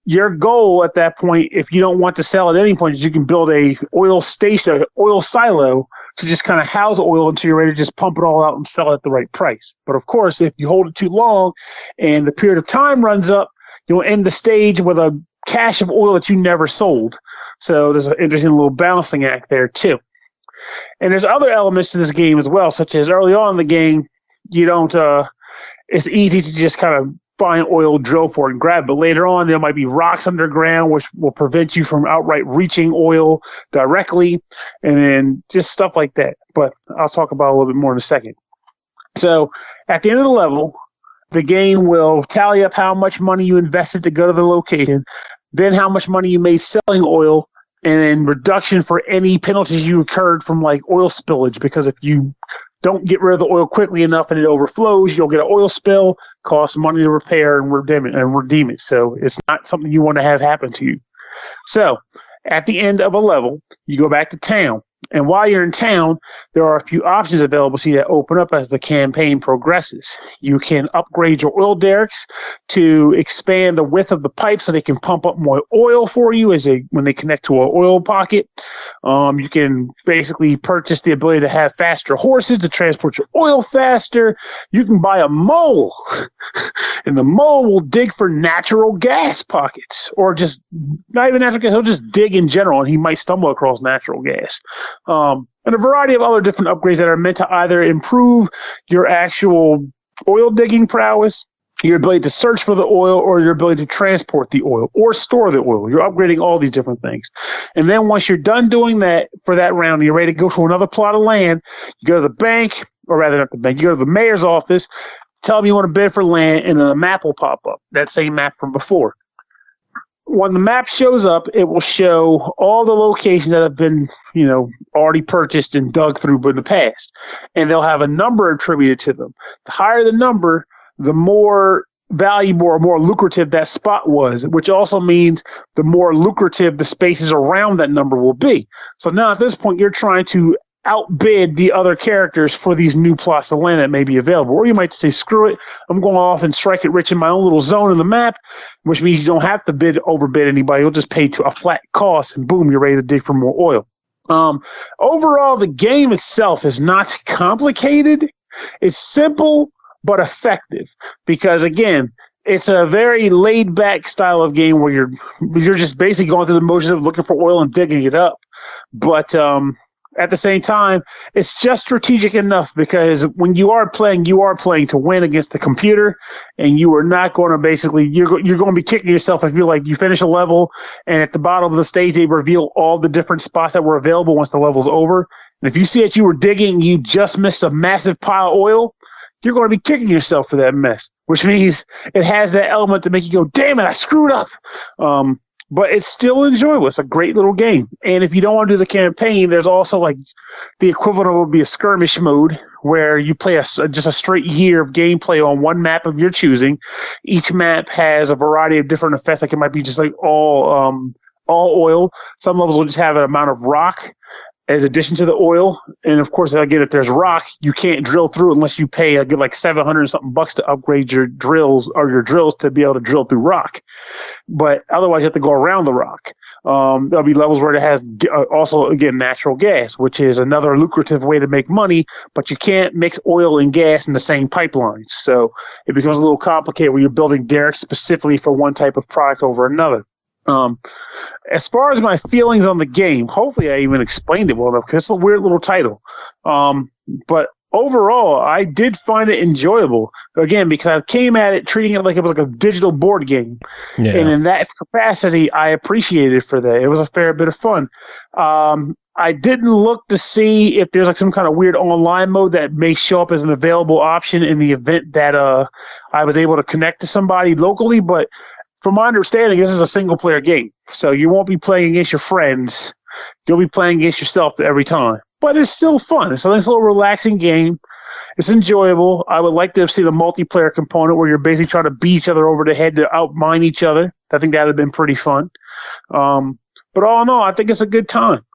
Your goal at that point, if you don't want to sell at any point, is you can build a oil station, oil silo, to just kind of house oil until you're ready to just pump it all out and sell it at the right price. But of course, if you hold it too long and the period of time runs up, you'll end the stage with a cache of oil that you never sold. So there's an interesting little balancing act there too. And there's other elements to this game as well, such as early on in the game, you don't. It's easy to just kind of find oil, drill for it, and grab it. But later on, there might be rocks underground, which will prevent you from outright reaching oil directly, and then just stuff like that. But I'll talk about it a little bit more in a second. So at the end of the level, the game will tally up how much money you invested to go to the location, then how much money you made selling oil, and then reduction for any penalties you incurred from like oil spillage, because if you don't get rid of the oil quickly enough and it overflows, you'll get an oil spill, cost money to repair and redeem it. So it's not something you want to have happen to you. So at the end of a level, you go back to town. And while you're in town, there are a few options available to you that open up as the campaign progresses. You can upgrade your oil derricks to expand the width of the pipe so they can pump up more oil for you when they connect to an oil pocket. You can basically purchase the ability to have faster horses to transport your oil faster. You can buy a mole, and the mole will dig for natural gas pockets, or just not even natural gas. He'll just dig in general, and he might stumble across natural gas. And a variety of other different upgrades that are meant to either improve your actual oil digging prowess, your ability to search for the oil, or your ability to transport the oil or store the oil. You're upgrading all these different things. And then once you're done doing that for that round, you're ready to go to another plot of land, you go to the bank, or rather not the bank, you go to the mayor's office, tell them you want to bid for land, and then a map will pop up, that same map from before. When the map shows up, it will show all the locations that have been, already purchased and dug through in the past. And they'll have a number attributed to them. The higher the number, the more valuable or more lucrative that spot was, which also means the more lucrative the spaces around that number will be. So now at this point, you're trying to outbid the other characters for these new plots of land that may be available. Or you might say, screw it, I'm going off and strike it rich in my own little zone in the map, which means you don't have to overbid anybody. You'll just pay to a flat cost, and boom, you're ready to dig for more oil. Overall, the game itself is not complicated. It's simple but effective, because again, it's a very laid-back style of game where you're just basically going through the motions of looking for oil and digging it up. But at the same time, it's just strategic enough, because when you are playing to win against the computer, and you are not going to you're going to be kicking yourself if you finish a level and at the bottom of the stage they reveal all the different spots that were available once the level's over. And if you see that you were digging, you just missed a massive pile of oil, you're going to be kicking yourself for that mess, which means it has that element to make you go, damn it, I screwed up. But it's still enjoyable. It's a great little game. And if you don't want to do the campaign, there's also the equivalent would be a skirmish mode, where you play just a straight year of gameplay on one map of your choosing. Each map has a variety of different effects. It might be just all oil. Some levels will just have an amount of rock in addition to the oil. And of course, again, if there's rock, you can't drill through unless you pay like $700 something to upgrade your drills to be able to drill through rock. But otherwise, you have to go around the rock. There'll be levels where it has also, again, natural gas, which is another lucrative way to make money, but you can't mix oil and gas in the same pipelines. So it becomes a little complicated when you're building derricks specifically for one type of product over another. As far as my feelings on the game, hopefully I even explained it well enough, because it's a weird little title. But overall, I did find it enjoyable. Again, because I came at it treating it like it was like a digital board game. Yeah. And in that capacity, I appreciated it for that. It was a fair bit of fun. I didn't look to see if there's some kind of weird online mode that may show up as an available option in the event that I was able to connect to somebody locally, but from my understanding, this is a single-player game, so you won't be playing against your friends. You'll be playing against yourself every time. But it's still fun. It's a nice little relaxing game. It's enjoyable. I would like to have seen a multiplayer component where you're basically trying to beat each other over the head to outmine each other. I think that would have been pretty fun. But all in all, I think it's a good time.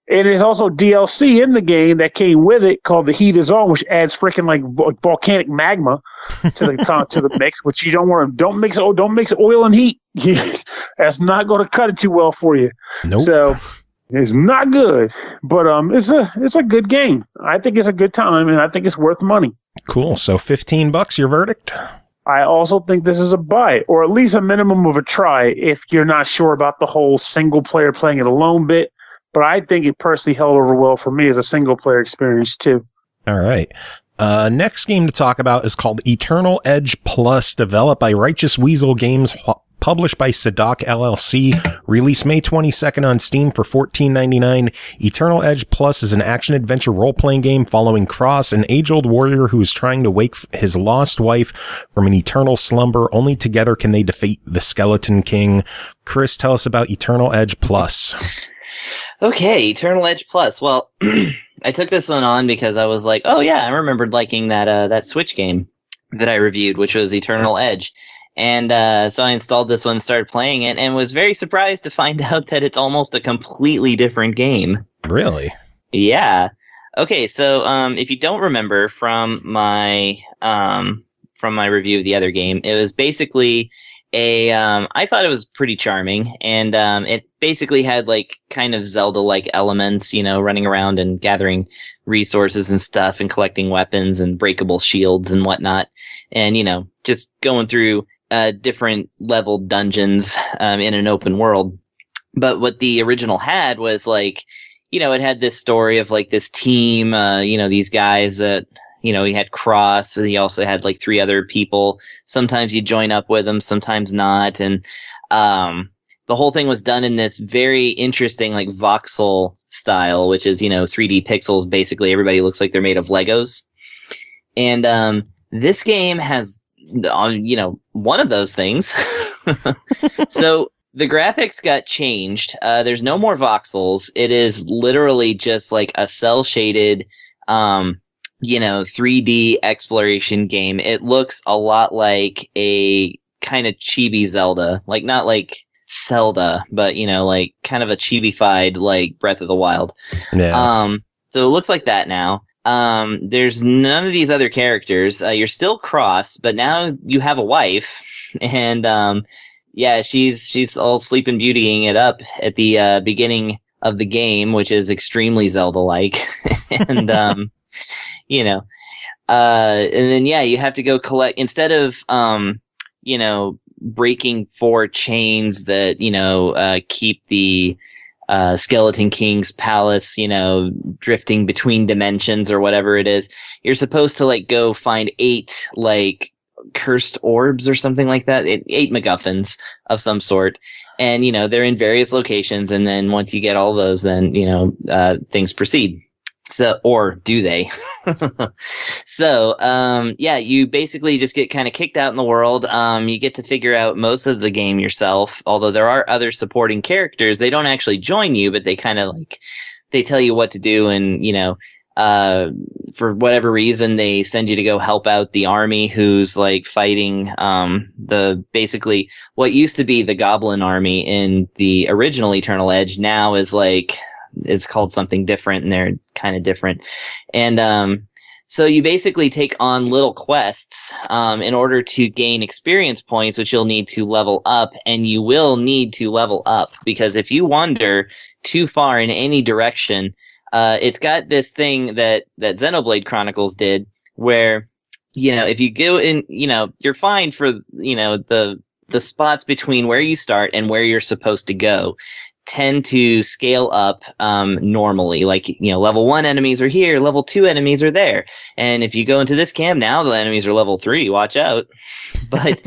And there's also DLC in the game that came with it called The Heat Is On, which adds freaking volcanic magma to the mix, which you don't want to. Don't mix oil and heat. That's not going to cut it too well for you. Nope. So it's not good, but it's a good game. I think it's a good time, and I think it's worth money. Cool. So $15, your verdict? I also think this is a buy, or at least a minimum of a try if you're not sure about the whole single player playing it alone bit. But I think it personally held over well for me as a single-player experience, too. All right. Next game to talk about is called Eternal Edge Plus, developed by Righteous Weasel Games, published by Sadak LLC, released May 22nd on Steam for $14.99. Eternal Edge Plus is an action-adventure role-playing game following Cross, an age-old warrior who is trying to wake his lost wife from an eternal slumber. Only together can they defeat the Skeleton King. Chris, tell us about Eternal Edge Plus. Okay, Eternal Edge Plus. Well, I took this one on because I was like, oh yeah, I remembered liking that Switch game that I reviewed, which was Eternal Edge. And so I installed this one, started playing it, and was very surprised to find out that it's almost a completely different game. Really? Yeah. Okay, so if you don't remember from my review of the other game, it was basically I thought it was pretty charming, and it basically had like kind of Zelda-like elements, running around and gathering resources and stuff and collecting weapons and breakable shields and whatnot, and just going through different level dungeons in an open world. But what the original had was like, it had this story of like this team, these guys that, he had Cross, but he also had like 3 other people. Sometimes you join up with them, sometimes not. And the whole thing was done in this very interesting like voxel style, which is, 3D pixels. Basically, everybody looks like they're made of Legos. And this game has, one of those things. So the graphics got changed. There's no more voxels. It is literally just like a cel-shaded 3D exploration game. It looks a lot like a kind of chibi Zelda, like not like Zelda, but like kind of a chibi-fied like Breath of the Wild. Yeah. So it looks like that now. There's none of these other characters. You're still Cross, but now you have a wife, and yeah, she's all Sleeping Beautying it up at the beginning of the game, which is extremely Zelda-like, and and then yeah, you have to go collect instead of breaking 4 chains that keep the Skeleton King's palace, drifting between dimensions or whatever it is. You're supposed to like go find 8 like cursed orbs or something like that, 8 MacGuffins of some sort, and they're in various locations. And then once you get all those, then things proceed. So, or do they? So, yeah, you basically just get kind of kicked out in the world. You get to figure out most of the game yourself, although there are other supporting characters. They don't actually join you, but they kind of like, they tell you what to do. And, for whatever reason, they send you to go help out the army who's like fighting, basically what used to be the Goblin army in the original Eternal Edge now is like, it's called something different, and they're kind of different. And so you basically take on little quests in order to gain experience points, which you'll need to level up, and you will need to level up because if you wander too far in any direction, it's got this thing that Xenoblade Chronicles did where, if you go in, you're fine for, the spots between where you start and where you're supposed to go tend to scale up normally. Like, level 1 enemies are here, level 2 enemies are there. And if you go into this camp now, the enemies are level 3, watch out. But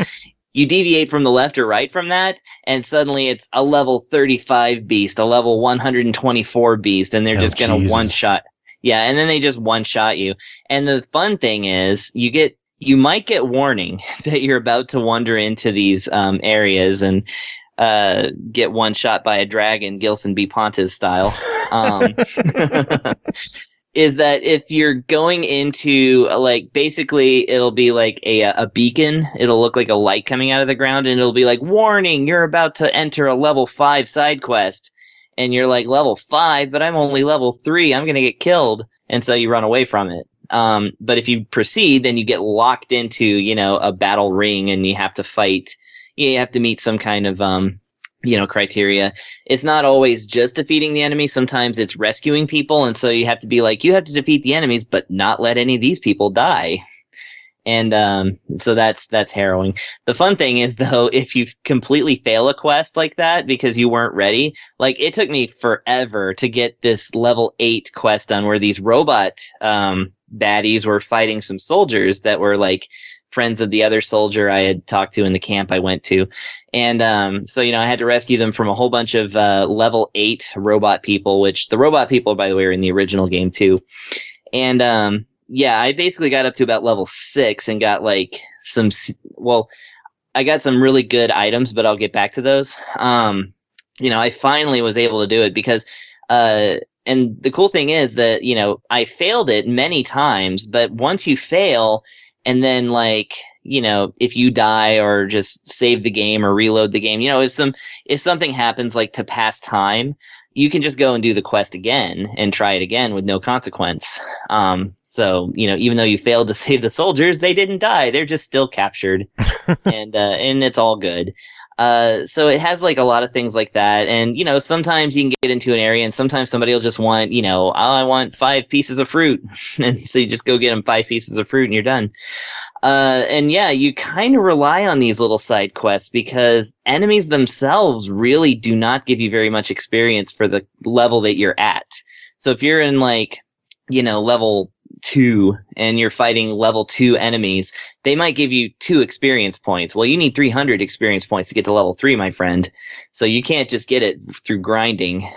you deviate from the left or right from that, and suddenly it's a level 35 beast, a level 124 beast, and they're just going to one-shot. Yeah, and then they just one-shot you. And the fun thing is, you might get warning that you're about to wander into these areas and get one shot by a dragon, Gilson B. Pontes style, is that if you're going into like, basically it'll be like a beacon. It'll look like a light coming out of the ground, and it'll be like, warning, you're about to enter a level 5 side quest. And you're like, level 5, but I'm only level 3. I'm going to get killed. And so you run away from it. But if you proceed, then you get locked into, a battle ring, and you have to fight. You have to meet some kind of, criteria. It's not always just defeating the enemy. Sometimes it's rescuing people. And so you have to be like, you have to defeat the enemies, but not let any of these people die. And so that's harrowing. The fun thing is, though, if you completely fail a quest like that because you weren't ready, like it took me forever to get this level 8 quest done where these robot baddies were fighting some soldiers that were like friends of the other soldier I had talked to in the camp I went to. And so, I had to rescue them from a whole bunch of level 8 robot people, which the robot people, by the way, are in the original game too. And yeah, I basically got up to about level 6 and got like I got some really good items, but I'll get back to those. I finally was able to do it because And the cool thing is that, you know, I failed it many times, but once you fail and then like, you know, if you die or just save the game or reload the game, you know, if something happens like to pass time, you can just go and do the quest again and try it again with no consequence. So, you know, even though you failed to save the soldiers, they didn't die. They're just still captured and it's all good. So it has like a lot of things like that. And, you know, sometimes you can get into an area and sometimes somebody will just want, you know, I want 5 pieces of fruit. And so you just go get them 5 pieces of fruit and you're done. And yeah, you kind of rely on these little side quests because enemies themselves really do not give you very much experience for the level that you're at. So if you're in like, you know, level 2 and you're fighting level 2 enemies, they might give you 2 experience points. Well, you need 300 experience points to get to level 3, my friend. So you can't just get it through grinding.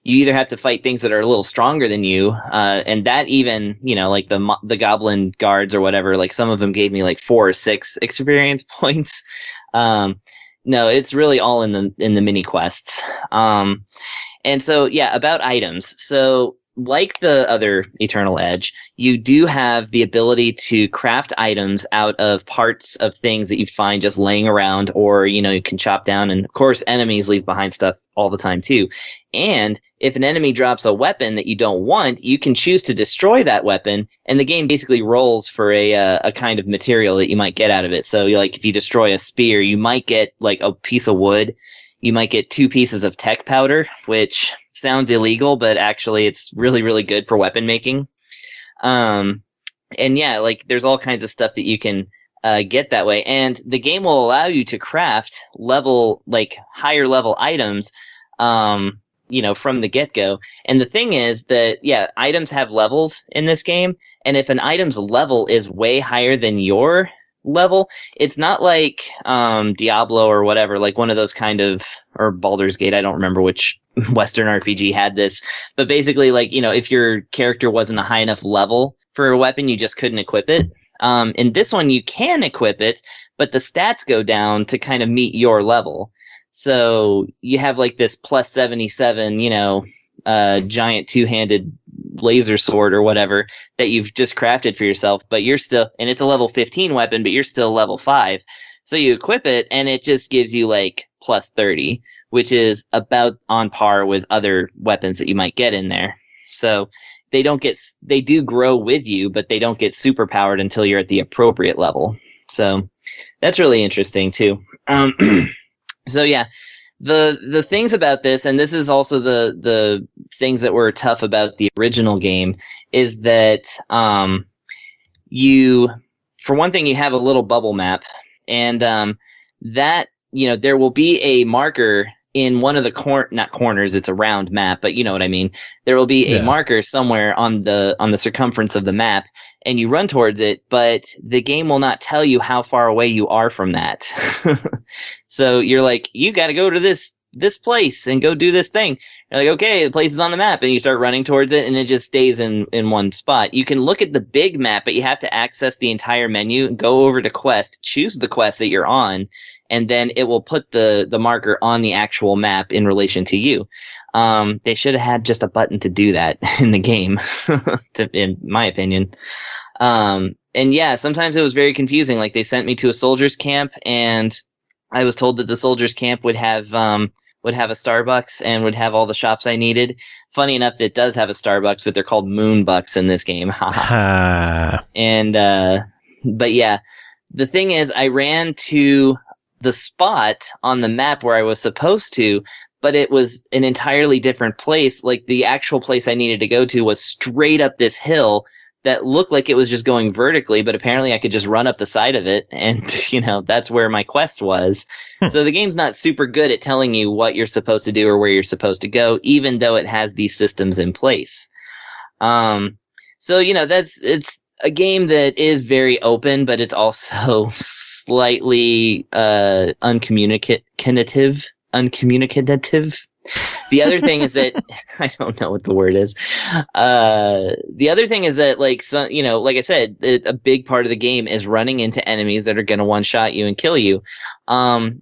You either have to fight things that are a little stronger than you, and that even, you know, like the goblin guards or whatever, like some of them gave me like 4 or 6 experience points. No, it's really all in the mini quests. And so, yeah, about items. So like the other Eternal Edge, you do have the ability to craft items out of parts of things that you find just laying around, or, you know, you can chop down. And of course, enemies leave behind stuff all the time too. And if an enemy drops a weapon that you don't want, you can choose to destroy that weapon, and the game basically rolls for a kind of material that you might get out of it. So, like, if you destroy a spear, you might get like a piece of wood. You might get 2 pieces of tech powder, which sounds illegal, but actually it's really, really good for weapon making. And yeah, like there's all kinds of stuff that you can get that way. And the game will allow you to craft higher level items, you know, from the get-go. And the thing is that, yeah, items have levels in this game. And if an item's level is way higher than your level, it's not like Diablo or whatever, like one of those kind of, or Baldur's Gate, I don't remember which Western RPG had this, but basically, like, you know, if your character wasn't a high enough level for a weapon, you just couldn't equip it. In this one, you can equip it, but the stats go down to kind of meet your level. So you have like this plus 77, you know, giant 2-handed laser sword or whatever that you've just crafted for yourself, but you're still, and it's a level 15 weapon, but you're still level 5. So you equip it and it just gives you like plus 30, which is about on par with other weapons that you might get in there. So they do grow with you, but they don't get super powered until you're at the appropriate level. So that's really interesting too. So yeah, the things about this, and this is also the things that were tough about the original game, is that you, for one thing, you have a little bubble map, and that, you know, there will be a marker in one of the not corners, it's a round map, but you know what I mean. There will be a marker somewhere on the circumference of the map, and you run towards it, but the game will not tell you how far away you are from that. So you're like, you got to go to this place and go do this thing. You're like, okay, the place is on the map, and you start running towards it, and it just stays in one spot. You can look at the big map, but you have to access the entire menu, go over to quest, choose the quest that you're on, and then it will put the marker on the actual map in relation to you. They should have had just a button to do that in the game, in my opinion. And yeah, sometimes it was very confusing. Like, they sent me to a soldier's camp, and I was told that the soldier's camp would have a Starbucks and would have all the shops I needed. Funny enough, it does have a Starbucks, but they're called Moonbucks in this game. And but yeah, the thing is, I ran to the spot on the map where I was supposed to, but it was an entirely different place. Like, the actual place I needed to go to was straight up this hill that looked like it was just going vertically, but apparently I could just run up the side of it, and, you know, that's where my quest was. So the game's not super good at telling you what you're supposed to do or where you're supposed to go, even though it has these systems in place. So, you know, it's a game that is very open, but it's also slightly uncommunicative. The other thing is that I don't know what the word is. The other thing is that, like, you know, like I said, a big part of the game is running into enemies that are going to one-shot you and kill you.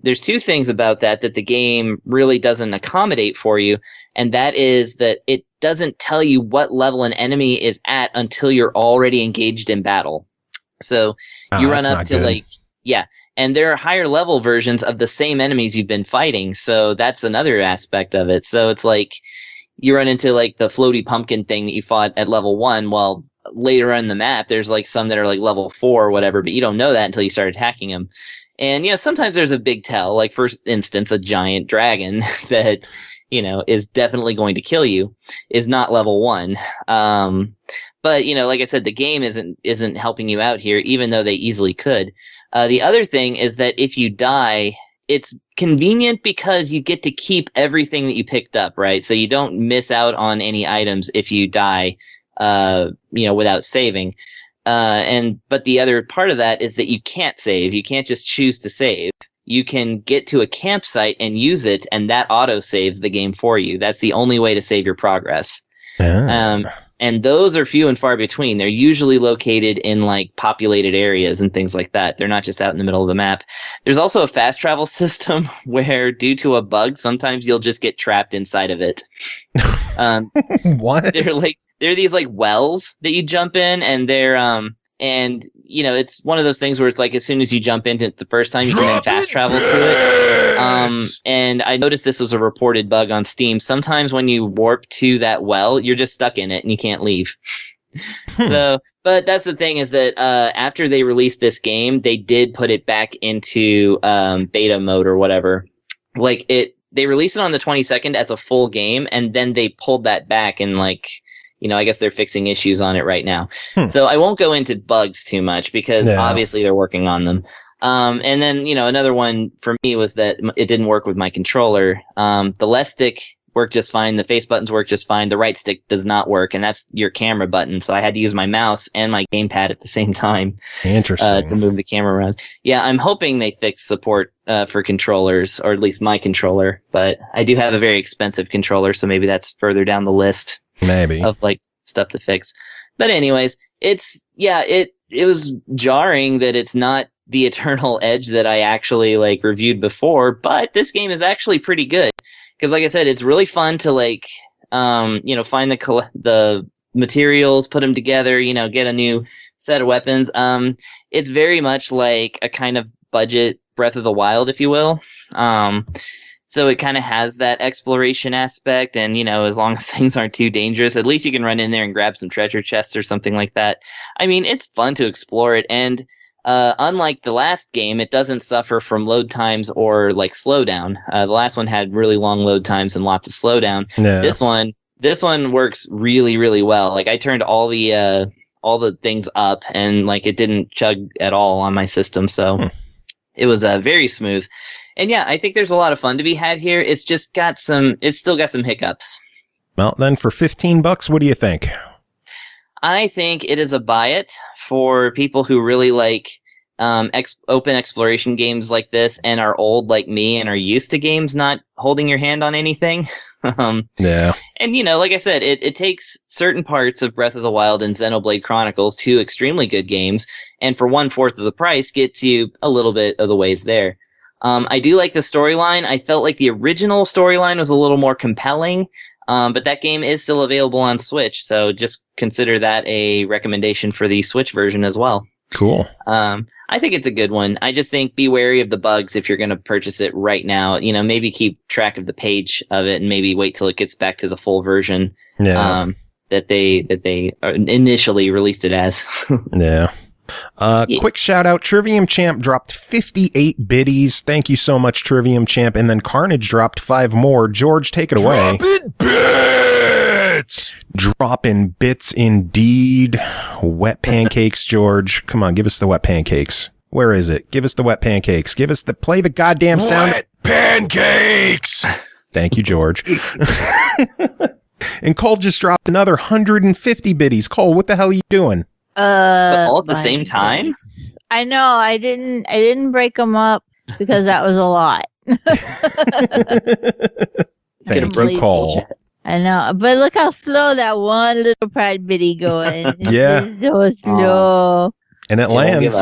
there's two things about that the game really doesn't accommodate for you, and that is that it doesn't tell you what level an enemy is at until you're already engaged in battle. So you run up to good. And there are higher level versions of the same enemies you've been fighting, so that's another aspect of it. So it's like you run into like the floaty pumpkin thing that you fought at level 1, while later on in the map there's like some that are like level 4 or whatever, but you don't know that until you start attacking them. And sometimes there's a big tell, like for instance a giant dragon that is definitely going to kill you is not level 1. But like I said, the game isn't helping you out here, even though they easily could. The other thing is that if you die, it's convenient because you get to keep everything that you picked up, right? So you don't miss out on any items if you die, without saving. But the other part of that is that you can't save. You can't just choose to save. You can get to a campsite and use it, and that auto saves the game for you. That's the only way to save your progress. And those are few and far between. They're usually located in like populated areas and things like that. They're not just out in the middle of the map. There's also a fast travel system where, due to a bug, sometimes you'll just get trapped inside of it. What? They're these like wells that you jump in, and they're it's one of those things where it's like as soon as you jump into it the first time, you can then fast travel to it. And I noticed this was a reported bug on Steam. Sometimes when you warp to that well, you're just stuck in it and you can't leave. So, but that's the thing is that after they released this game, they did put it back into beta mode or whatever. They released it on the 22nd as a full game, and then they pulled that back and I guess they're fixing issues on it right now. So I won't go into bugs too much because obviously they're working on them. And then, another one for me was that it didn't work with my controller. The left stick worked just fine. The face buttons work just fine. The right stick does not work, and that's your camera button. So I had to use my mouse and my gamepad at the same time. Interesting. To move the camera around. Yeah, I'm hoping they fix support for controllers, or at least my controller. But I do have a very expensive controller, so maybe that's further down the list. Maybe. Of stuff to fix. But anyways, it was jarring that it's not the Eternal Edge that I actually reviewed before, but this game is actually pretty good. Because like I said, it's really fun to find the materials, put them together, get a new set of weapons. It's very much like a kind of budget Breath of the Wild, if you will. So it kind of has that exploration aspect, and, as long as things aren't too dangerous, at least you can run in there and grab some treasure chests or something like that. I mean, it's fun to explore it, and unlike the last game, it doesn't suffer from load times or slowdown. The last one had really long load times and lots of slowdown. Yeah. This one works really, really well. I turned all the things up, and it didn't chug at all on my system, so it was very smooth. And yeah, I think there's a lot of fun to be had here. It's still got some hiccups. Well, then for $15, what do you think? I think it is a buy it for people who really like open exploration games like this and are old like me and are used to games not holding your hand on anything. Yeah. And, like I said, it takes certain parts of Breath of the Wild and Xenoblade Chronicles, two extremely good games, and for 1/4 of the price gets you a little bit of the ways there. I do like the storyline. I felt like the original storyline was a little more compelling, but that game is still available on Switch, so just consider that a recommendation for the Switch version as well. Cool. I think it's a good one. I just think be wary of the bugs if you're going to purchase it right now. Maybe keep track of the page of it and maybe wait till it gets back to the full version that they initially released it as. Yeah. Quick shout out, Trivium Champ dropped 58 biddies. Thank you so much, Trivium Champ. And then Carnage dropped 5 more. George, take it away. Dropping bits! Dropping bits indeed. Wet pancakes, George. Come on, give us the wet pancakes. Where is it? Give us the wet pancakes. Play the goddamn sound. Wet pancakes! Thank you, George. And Cole just dropped another 150 biddies. Cole, what the hell are you doing? But all at the same time? I know. I didn't break them up because that was a lot. Thank you, Cole. I know, but look how slow that one little pride biddy going. Yeah, it's so slow. And it lands.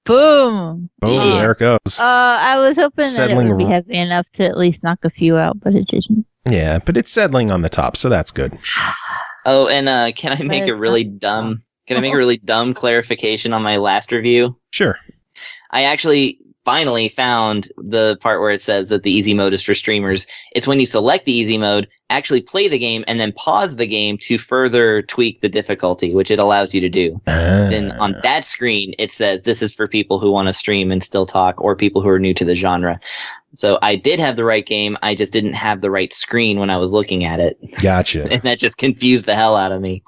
Boom. Boom, there it goes. I was hoping Settling that it would be heavy enough to at least knock a few out, but it didn't. Yeah, but it's settling on the top, so that's good. Oh, and can I make a really dumb? Can I make a really dumb clarification on my last review? Sure. I actually finally found the part where it says that the easy mode is for streamers. It's when you select the easy mode, actually play the game, and then pause the game to further tweak the difficulty, which it allows you to do. Then on that screen, it says this is for people who want to stream and still talk, or people who are new to the genre. So I did have the right game. I just didn't have the right screen when I was looking at it. Gotcha. And that just confused the hell out of me.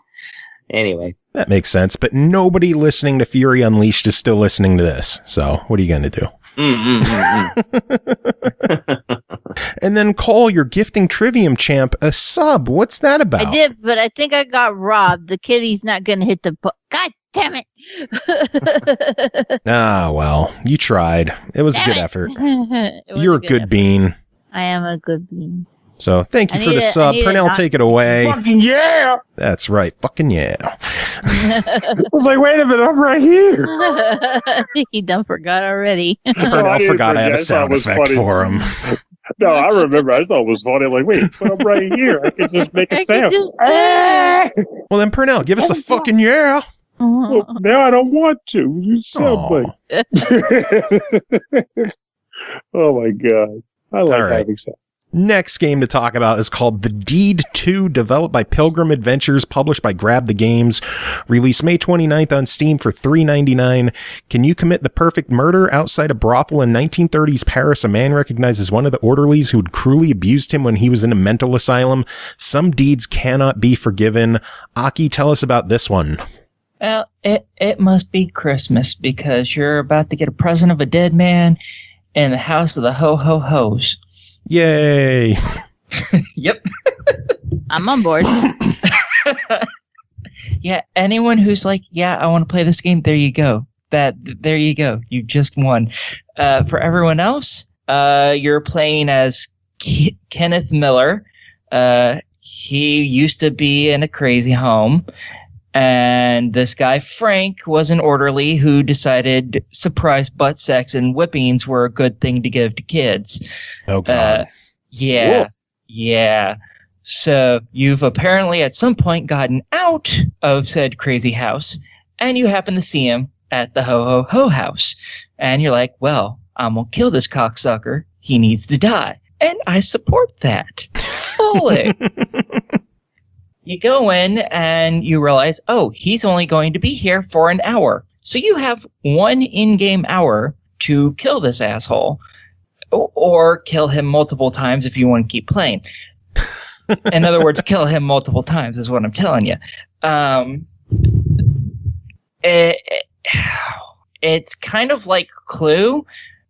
Anyway. That makes sense, but nobody listening to Fury Unleashed is still listening to this. So what are you going to do? And then Cole, your gifting Trivium champ, a sub. What's that about? I did, but I think I got robbed. The kitty's not going to hit the God damn it. Ah, well, you tried. It was a good effort. You're a good bean. I am a good bean. So thank you for the sub. Pernell, take it away. Fucking yeah! That's right. Fucking yeah. I was like, wait a minute, I'm right here. I think he done forgot already. Pernell forgot I had a sound effect for him. No, I remember. I thought it was funny. I'm like, wait, but I'm right here. I can just make a sound. Well, then, Pernell, give us a fucking yeah. Well, now I don't want to. You sound like. Oh, my God. I like having sound. Next game to talk about is called The Deed 2, developed by Pilgrim Adventures, published by Grab the Games, released May 29th on Steam for $3.99. Can you commit the perfect murder? Outside a brothel in 1930s Paris, a man recognizes one of the orderlies who had cruelly abused him when he was in a mental asylum. Some deeds cannot be forgiven. Aki, tell us about this one. Well, it must be Christmas because you're about to get a present of a dead man in the house of the ho-ho-hos. Yay. Yep. I'm on board. Yeah, anyone who's like, yeah, I want to play this game, there you go. There you go. You just won. For everyone else, you're playing as Kenneth Miller. He used to be in a crazy home. And this guy, Frank, was an orderly who decided surprise butt sex and whippings were a good thing to give to kids. Oh, God. Yeah. Woof. Yeah. So you've apparently at some point gotten out of said crazy house, and you happen to see him at the ho-ho-ho house. And you're like, well, I'm going to kill this cocksucker. He needs to die. And I support that fully. You go in and you realize, oh, he's only going to be here for an hour. So you have one in-game hour to kill this asshole. Or kill him multiple times if you want to keep playing. In other words, kill him multiple times is what I'm telling you. It's kind of like Clue,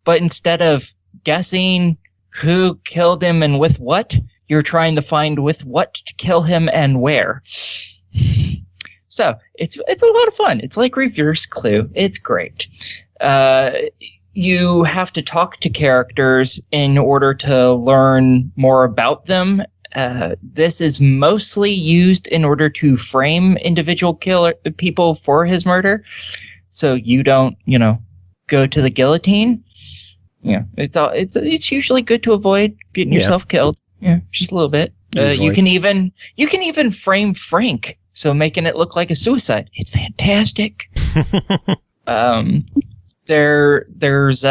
but instead of guessing who killed him and with what, you're trying to find with what to kill him and where. So it's a lot of fun. It's like reverse Clue. It's great. You have to talk to characters in order to learn more about them. This is mostly used in order to frame individual people for his murder. So you don't, go to the guillotine. It's usually good to avoid getting yourself killed. Yeah, just a little bit. You can even frame Frank, so making it look like a suicide. It's fantastic. There's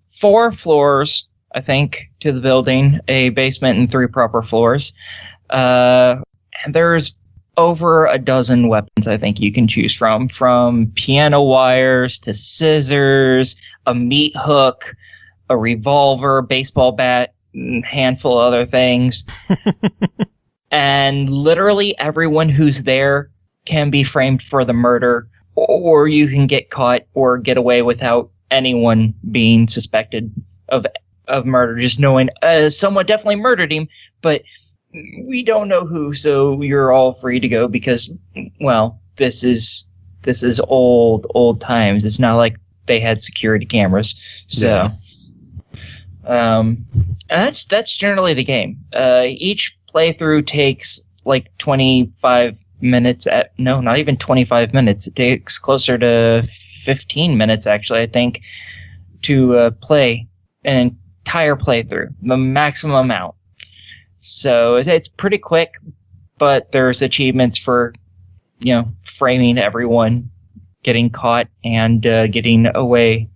4 floors, I think, to the building, a basement and 3 proper floors. And there's over a dozen weapons I think you can choose from piano wires to scissors, a meat hook, a revolver, baseball bat, handful of other things. And literally everyone who's there can be framed for the murder, or you can get caught or get away without anyone being suspected of murder, just knowing someone definitely murdered him, but we don't know who, so you're all free to go because, well, this is old times. It's not like they had security cameras. So Yeah. And that's generally the game. Each playthrough takes like 25 minutes. No, not even 25 minutes. It takes closer to 15 minutes, actually, I think, to play an entire playthrough, the maximum amount. So it's pretty quick, but there's achievements for, framing everyone, getting caught, and getting away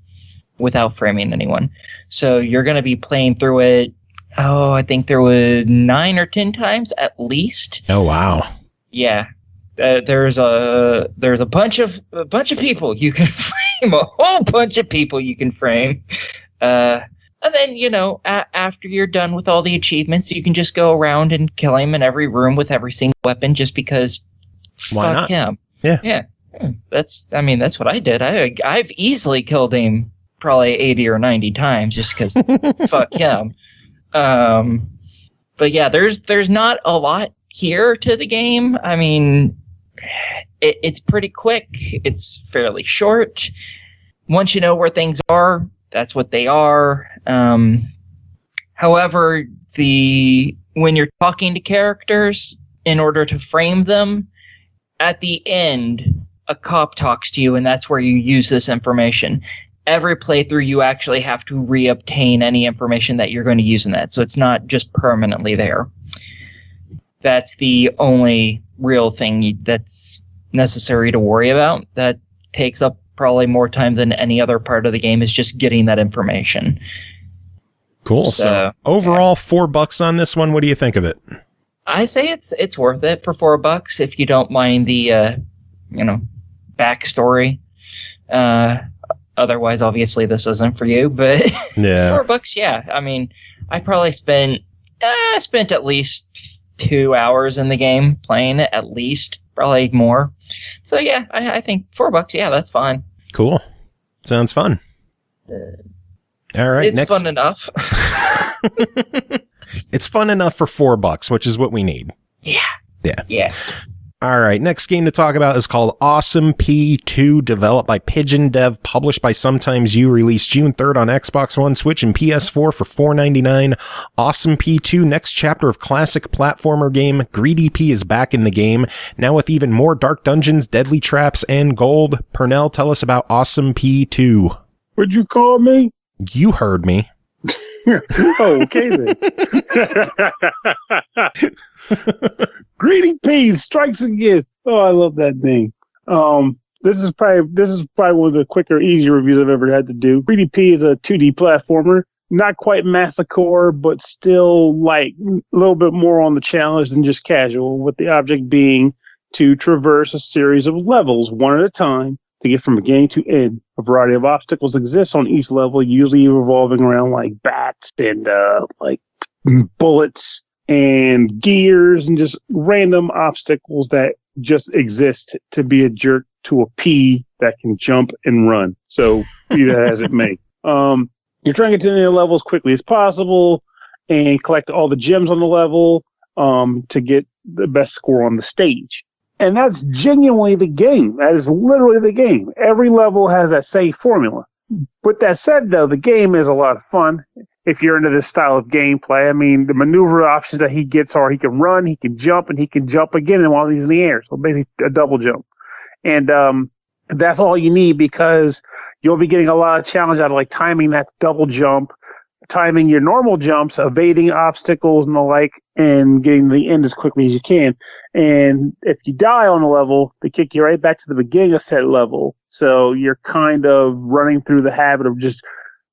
without framing anyone. So you're going to be playing through it, I think there was 9 or 10 times at least. Oh, wow. Yeah. There's a bunch of people you can frame, a whole bunch of people you can frame. And then, after you're done with all the achievements, you can just go around and kill him in every room with every single weapon just because Why fuck not? him. Yeah. Yeah. That's what I did. I've easily killed him probably 80 or 90 times just because fuck him. But yeah, there's not a lot here to the game. I mean, it's pretty quick. It's fairly short. Once you know where things are, that's what they are. However, when you're talking to characters, in order to frame them, at the end, a cop talks to you, and that's where you use this information. Every playthrough, you actually have to reobtain any information that you're going to use in that, so it's not just permanently there. That's the only real thing that's necessary to worry about. That takes up probably more time than any other part of the game, is just getting that information. Cool. So overall, $4 on this one. What do you think of it? I say it's worth it for $4 if you don't mind the backstory. Otherwise, obviously, this isn't for you. But yeah, $4, yeah. I mean, I probably spent at least 2 hours in the game playing it, at least, probably more. So yeah, I think $4, yeah, that's fine. Cool. Sounds fun. All right, it's fun enough. It's fun enough for $4, which is what we need. Yeah. All right, next game to talk about is called Awesome P2, developed by Pigeon Dev, published by Sometimes You, released June 3rd on Xbox One, Switch, and PS4 for $4.99. Awesome P2, next chapter of classic platformer game. Greedy P is back in the game, now with even more dark dungeons, deadly traps, and gold. Pernell, tell us about Awesome P2. What'd you call me? You heard me. Oh, okay then. Greedy Peas strikes again. Oh, I love that name. This is probably one of the quicker, easier reviews I've ever had to do. Greedy P is a 2D platformer, not quite Massacre, but still like a little bit more on the challenge than just casual, with the object being to traverse a series of levels one at a time to get from beginning to end. A variety of obstacles exist on each level, usually revolving around like bats and like bullets and gears and just random obstacles that just exist to be a jerk to a pea that can jump and run. So be that as it may. You're trying to get to the level as quickly as possible and collect all the gems on the level to get the best score on the stage. And that's genuinely the game. That is literally the game. Every level has that same formula. With that said, though, the game is a lot of fun if you're into this style of gameplay. I mean, the maneuver options that he gets are he can run, he can jump, and he can jump again while he's in the air. So basically a double jump. And that's all you need, because you'll be getting a lot of challenge out of like timing that double jump, timing your normal jumps, evading obstacles and the like, and getting to the end as quickly as you can. And if you die on the level, they kick you right back to the beginning of said level. So you're kind of running through the habit of just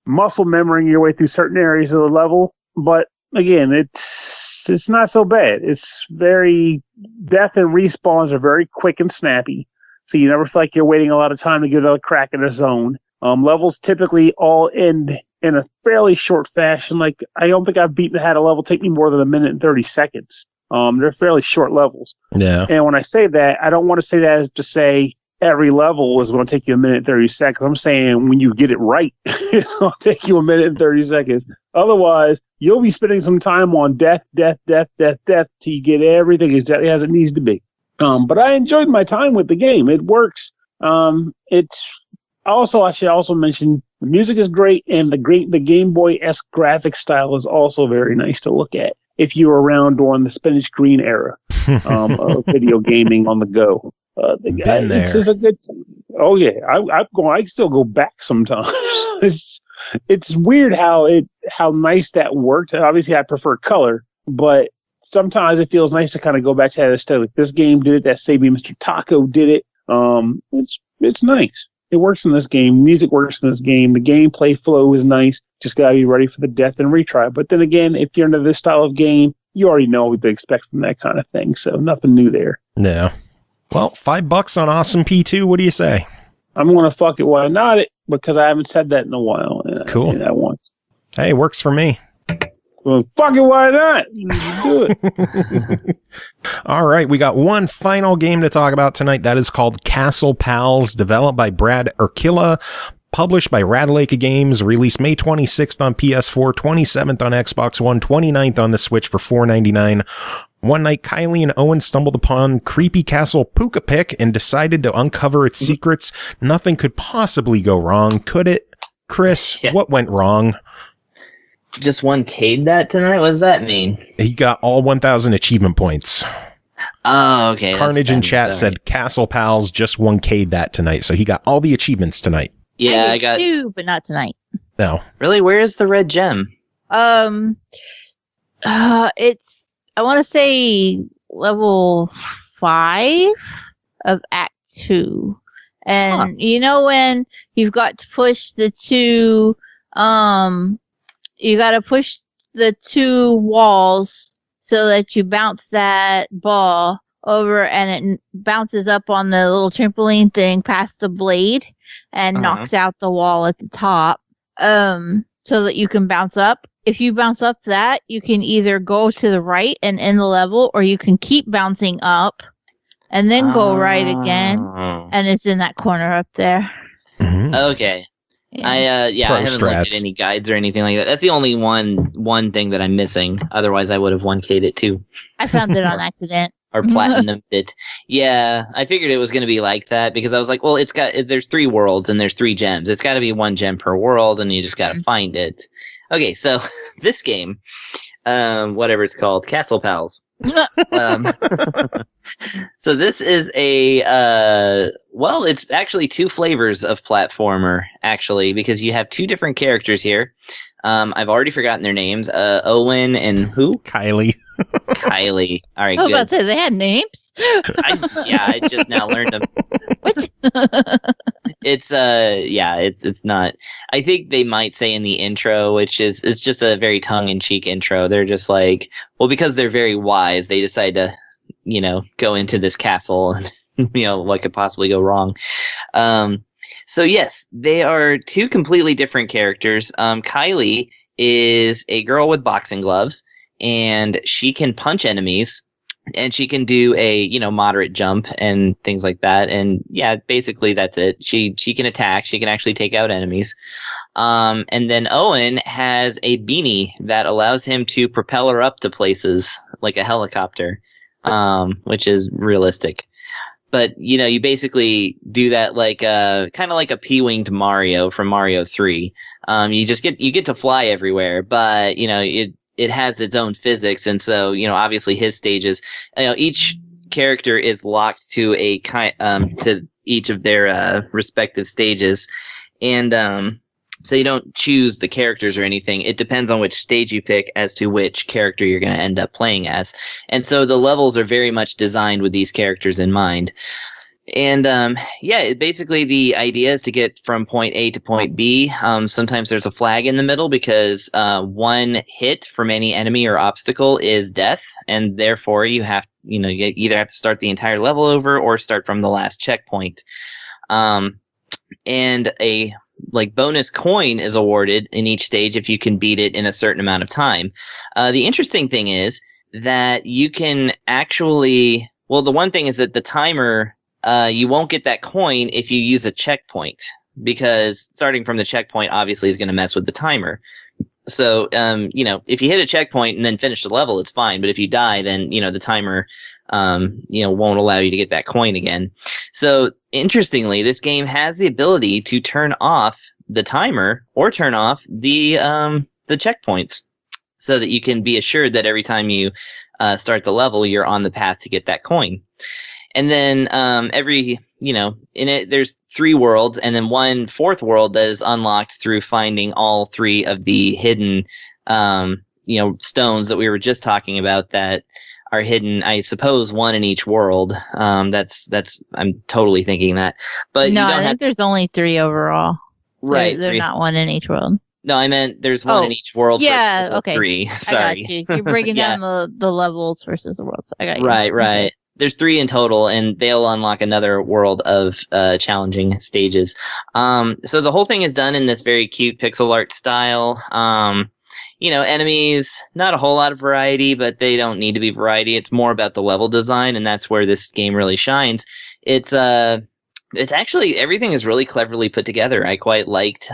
muscle memorying your way through certain areas of the level. But again, it's not so bad. It's death and respawns are very quick and snappy. So you never feel like you're waiting a lot of time to get another crack in a zone. Levels typically all end in a fairly short fashion. Like, I don't think I've had a level take me more than 1 minute and 30 seconds. They're fairly short levels. Yeah. And when I say that, I don't want to say that as to say every level is going to take you 1 minute and 30 seconds. I'm saying when you get it right, it's going to take you 1 minute and 30 seconds. Otherwise, you'll be spending some time on death, till you get everything exactly as it needs to be. But I enjoyed my time with the game. It works. I should also mention the music is great, and the Game Boy-esque graphic style is also very nice to look at if you were around during the spinach green era of video gaming on the go. Been there. This is a good time. Oh yeah, I still go back sometimes. it's weird how nice that worked. Obviously, I prefer color, but sometimes it feels nice to kind of go back to that aesthetic. This game did it. That Sabi Mr. Taco did it. It's nice. It works in this game. Music works in this game. The gameplay flow is nice. Just gotta be ready for the death and retry. But then again, if you're into this style of game, you already know what to expect from that kind of thing. So nothing new there. No. Well, $5 on Awesome P2. What do you say? I'm gonna fuck it. Why not it? Because I haven't said that in a while. Cool. That once. Hey, works for me. Well, fuck it. Why not? Do it. All right, we got one final game to talk about tonight. That is called Castle Pals, developed by Brad Urquilla, published by Radlaika Games, released May 26th on PS4, 27th on Xbox One, 29th on the Switch for $4.99. One night, Kylie and Owen stumbled upon creepy castle Pukapik and decided to uncover its secrets. Nothing could possibly go wrong, could it? Chris, What went wrong? Just 1K'd that tonight? What does that mean? He got all 1,000 achievement points. Oh, okay. Carnage in chat said Castle Pals just 1K'd that tonight, so he got all the achievements tonight. Yeah, I got two, but not tonight. No. Really? Where is the red gem? It's, I want to say level 5 of Act 2. And you know when you've got to push the two, you got to push the two walls so that you bounce that ball over and it bounces up on the little trampoline thing past the blade and knocks out the wall at the top, so that you can bounce up. If you bounce up that, you can either go to the right and end the level, or you can keep bouncing up and then go right again, and it's in that corner up there. Mm-hmm. Okay. Yeah. I haven't looked at any guides or anything like that. That's the only one thing that I'm missing. Otherwise, I would have 1K'd it too. I found it on accident. Or platinumed it. Yeah, I figured it was going to be like that because I was like, well, there's 3 worlds and there's 3 gems. It's got to be 1 gem per world, and you just got to find it. Okay, so this game, whatever it's called, Castle Pals. So this is it's actually 2 flavors of platformer, actually, because you have 2 different characters here. I've already forgotten their names. Owen and who? Kylie. Kylie. All right, I was good. about to say they had names. I just now learned them. What? It's not. I think they might say in the intro, which is it's just a very tongue-in-cheek intro. They're just like, well, because they're very wise, they decide to, go into this castle and, what could possibly go wrong. So yes, they are 2 completely different characters. Kylie is a girl with boxing gloves, and she can punch enemies, and she can do a, moderate jump and things like that. And yeah, basically that's it. She can attack. She can actually take out enemies. And then Owen has a beanie that allows him to propel her up to places like a helicopter, which is realistic. But, you basically do that like kind of like a P-winged Mario from Mario 3. You get to fly everywhere, but, it has its own physics. And so, obviously his stages, each character is locked to to each of their respective stages. And so you don't choose the characters or anything. It depends on which stage you pick as to which character you're going to end up playing as. And so the levels are very much designed with these characters in mind. And basically the idea is to get from point A to point B. Sometimes there's a flag in the middle because 1 hit from any enemy or obstacle is death, and therefore you have you either have to start the entire level over or start from the last checkpoint. And a bonus coin is awarded in each stage if you can beat it in a certain amount of time. The interesting thing is that you can actually, the one thing is that the timer, you won't get that coin if you use a checkpoint, because starting from the checkpoint obviously is going to mess with the timer. So, if you hit a checkpoint and then finish the level, it's fine. But if you die, then, the timer, won't allow you to get that coin again. So interestingly, this game has the ability to turn off the timer or turn off the checkpoints so that you can be assured that every time you start the level, you're on the path to get that coin. And then every in it, there's 3 worlds, and then 1 fourth world that is unlocked through finding all 3 of the hidden, stones that we were just talking about that are hidden. I suppose 1 in each world. That's. I'm totally thinking that, but no, you don't I think there's only 3 overall. Right, They're not 1 in each world. No, I meant there's 1 in each world. Yeah, for okay. 3. Sorry, I got you. You're breaking down the levels versus the worlds. I got you. Right. Okay. There's 3 in total, and they'll unlock another world of challenging stages. So the whole thing is done in this very cute pixel art style. Enemies, not a whole lot of variety, but they don't need to be variety. It's more about the level design, and that's where this game really shines. It's actually, everything is really cleverly put together. I quite liked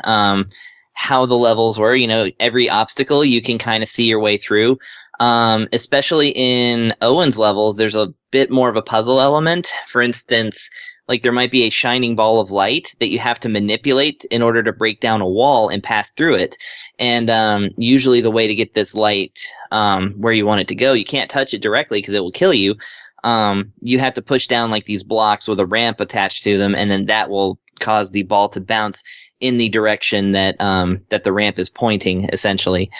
how the levels were. Every obstacle you can kind of see your way through. Especially in Owen's levels, there's a bit more of a puzzle element. For instance, like there might be a shining ball of light that you have to manipulate in order to break down a wall and pass through it. And usually the way to get this light where you want it to go, you can't touch it directly because it will kill you. You have to push down like these blocks with a ramp attached to them, and then that will cause the ball to bounce in the direction that the ramp is pointing, essentially.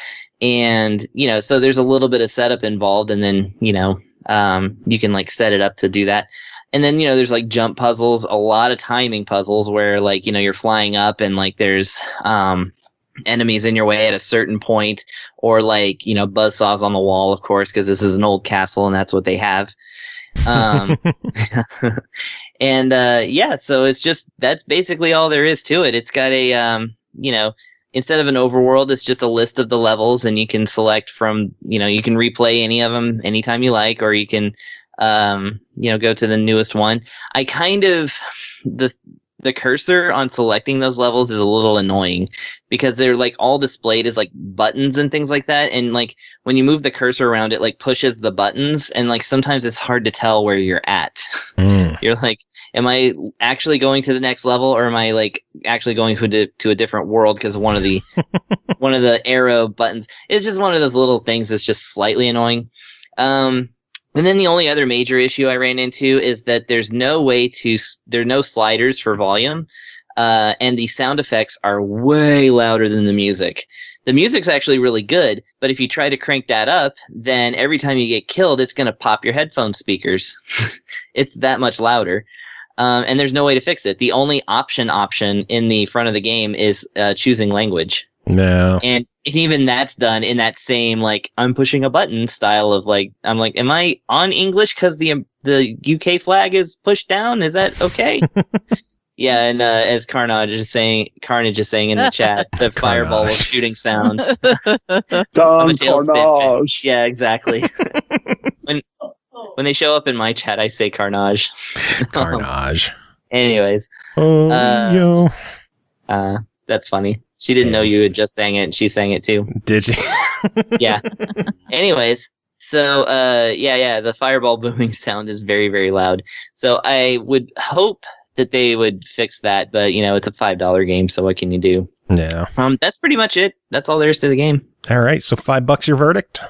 And, so there's a little bit of setup involved, and then, you can like set it up to do that. And then, there's like jump puzzles, a lot of timing puzzles where like, you're flying up and like there's enemies in your way at a certain point, or like, buzzsaws on the wall, of course, because this is an old castle and that's what they have. And so that's basically all there is to it. It's got a, instead of an overworld, it's just a list of the levels, and you can select from, you can replay any of them anytime you like, or you can, go to the newest one. I kind of, the cursor on selecting those levels is a little annoying because they're like all displayed as like buttons and things like that. And like when you move the cursor around, it like pushes the buttons, and like sometimes it's hard to tell where you're at. You're like, am I actually going to the next level, or am I like actually going to a different world? Because one of the arrow buttons is just one of those little things that's just slightly annoying. And then the only other major issue I ran into is that there are no sliders for volume, and the sound effects are way louder than the music. The music's actually really good, but if you try to crank that up, then every time you get killed, it's going to pop your headphone speakers. It's that much louder. And there's no way to fix it. The only option in the front of the game is choosing language. No. And even that's done in that same, like, I'm pushing a button style of, like, I'm like, am I on English because the UK flag is pushed down? Is that okay? Yeah, and as Carnage is saying in the chat, the fireball was shooting sound. Done, Carnage. Yeah, exactly. When they show up in my chat, I say Carnage. Carnage. Anyways. That's funny. She didn't know you had just sang it, and she sang it too. Did you? Yeah. Anyways, so the fireball booming sound is very, very loud. So I would hope that they would fix that, but it's a $5 game, so what can you do? Yeah. That's pretty much it. That's all there is to the game. All right, so $5 your verdict?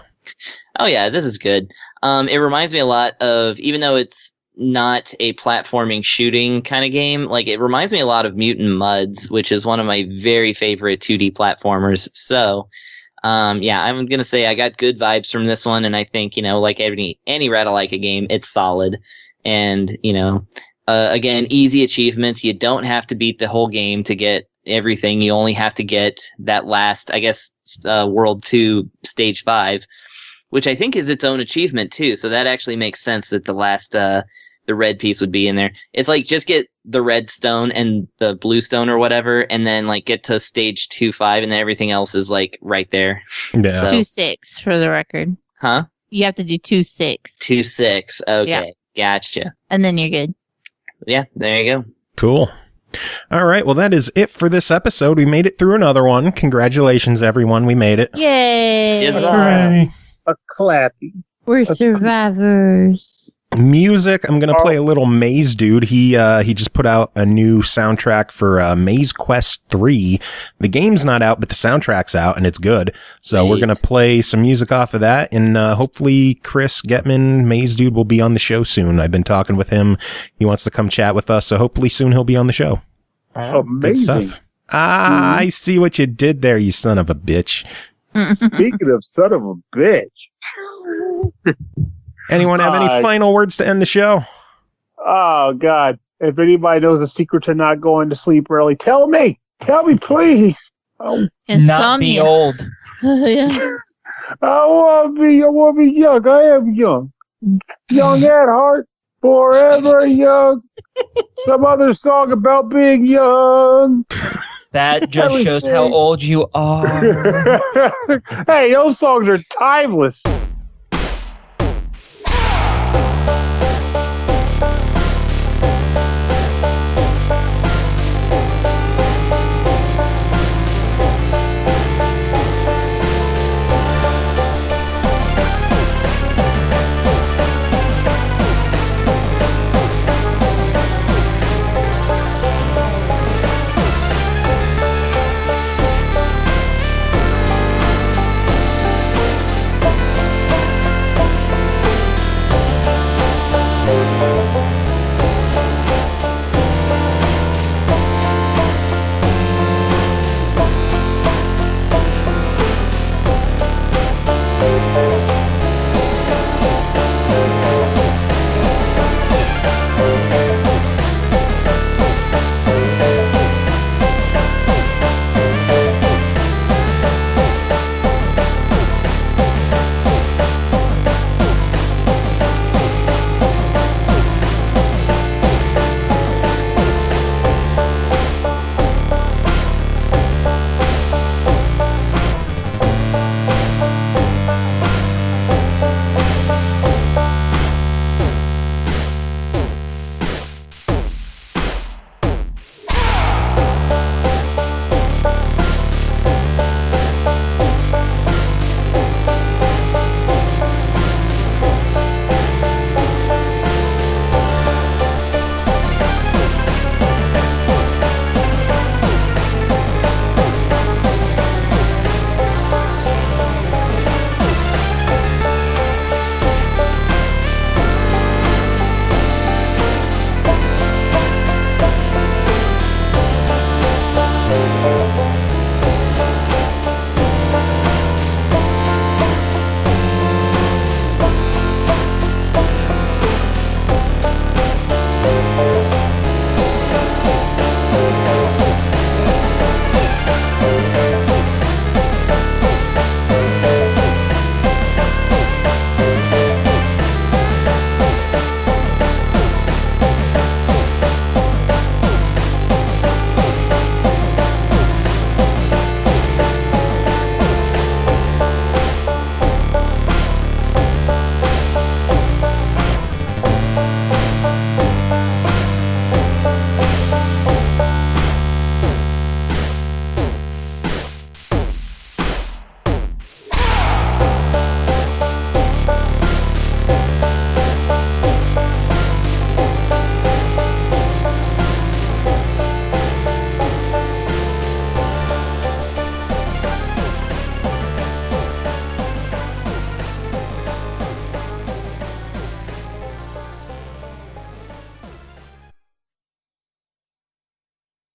Oh yeah, this is good. It reminds me a lot of, even though it's not a platforming shooting kind of game, like it reminds me a lot of Mutant Mudds, which is one of my very favorite 2D platformers. So I'm gonna say I got good vibes from this one, and I think like any Ratalaika game, it's solid. And again, easy achievements. You don't have to beat the whole game to get everything. You only have to get that last, I guess, World 2 Stage 5, which I think is its own achievement too. So that actually makes sense that the last the red piece would be in there. It's like just get the red stone and the blue stone or whatever, and then like get to stage 2-5, and then everything else is like right there. Yeah. So, 2-6 for the record. Huh? You have to do 2-6. 2-6. Okay. Yeah. Gotcha. And then you're good. Yeah, there you go. Cool. All right. Well, that is it for this episode. We made it through another one. Congratulations, everyone. We made it. Yay. Yes, Hooray. A clappy. We're survivors. Music, I'm gonna play a little Maze Dude. He just put out a new soundtrack for Maze Quest 3. The game's not out, but the soundtrack's out and it's good. So we're gonna play some music off of that, and hopefully Chris Getman, Maze Dude, will be on the show soon. I've been talking with him. He wants to come chat with us, so hopefully soon he'll be on the show. Amazing. I see what you did there, you son of a bitch. Speaking of son of a bitch. Anyone have any final words to end the show? Oh, God. If anybody knows the secret to not going to sleep early, tell me. Tell me, please. Oh. Not be old. Yeah. I want to be young. I am young. Young at heart. Forever young. Some other song about being young. That just shows how old you are. Hey, those songs are timeless.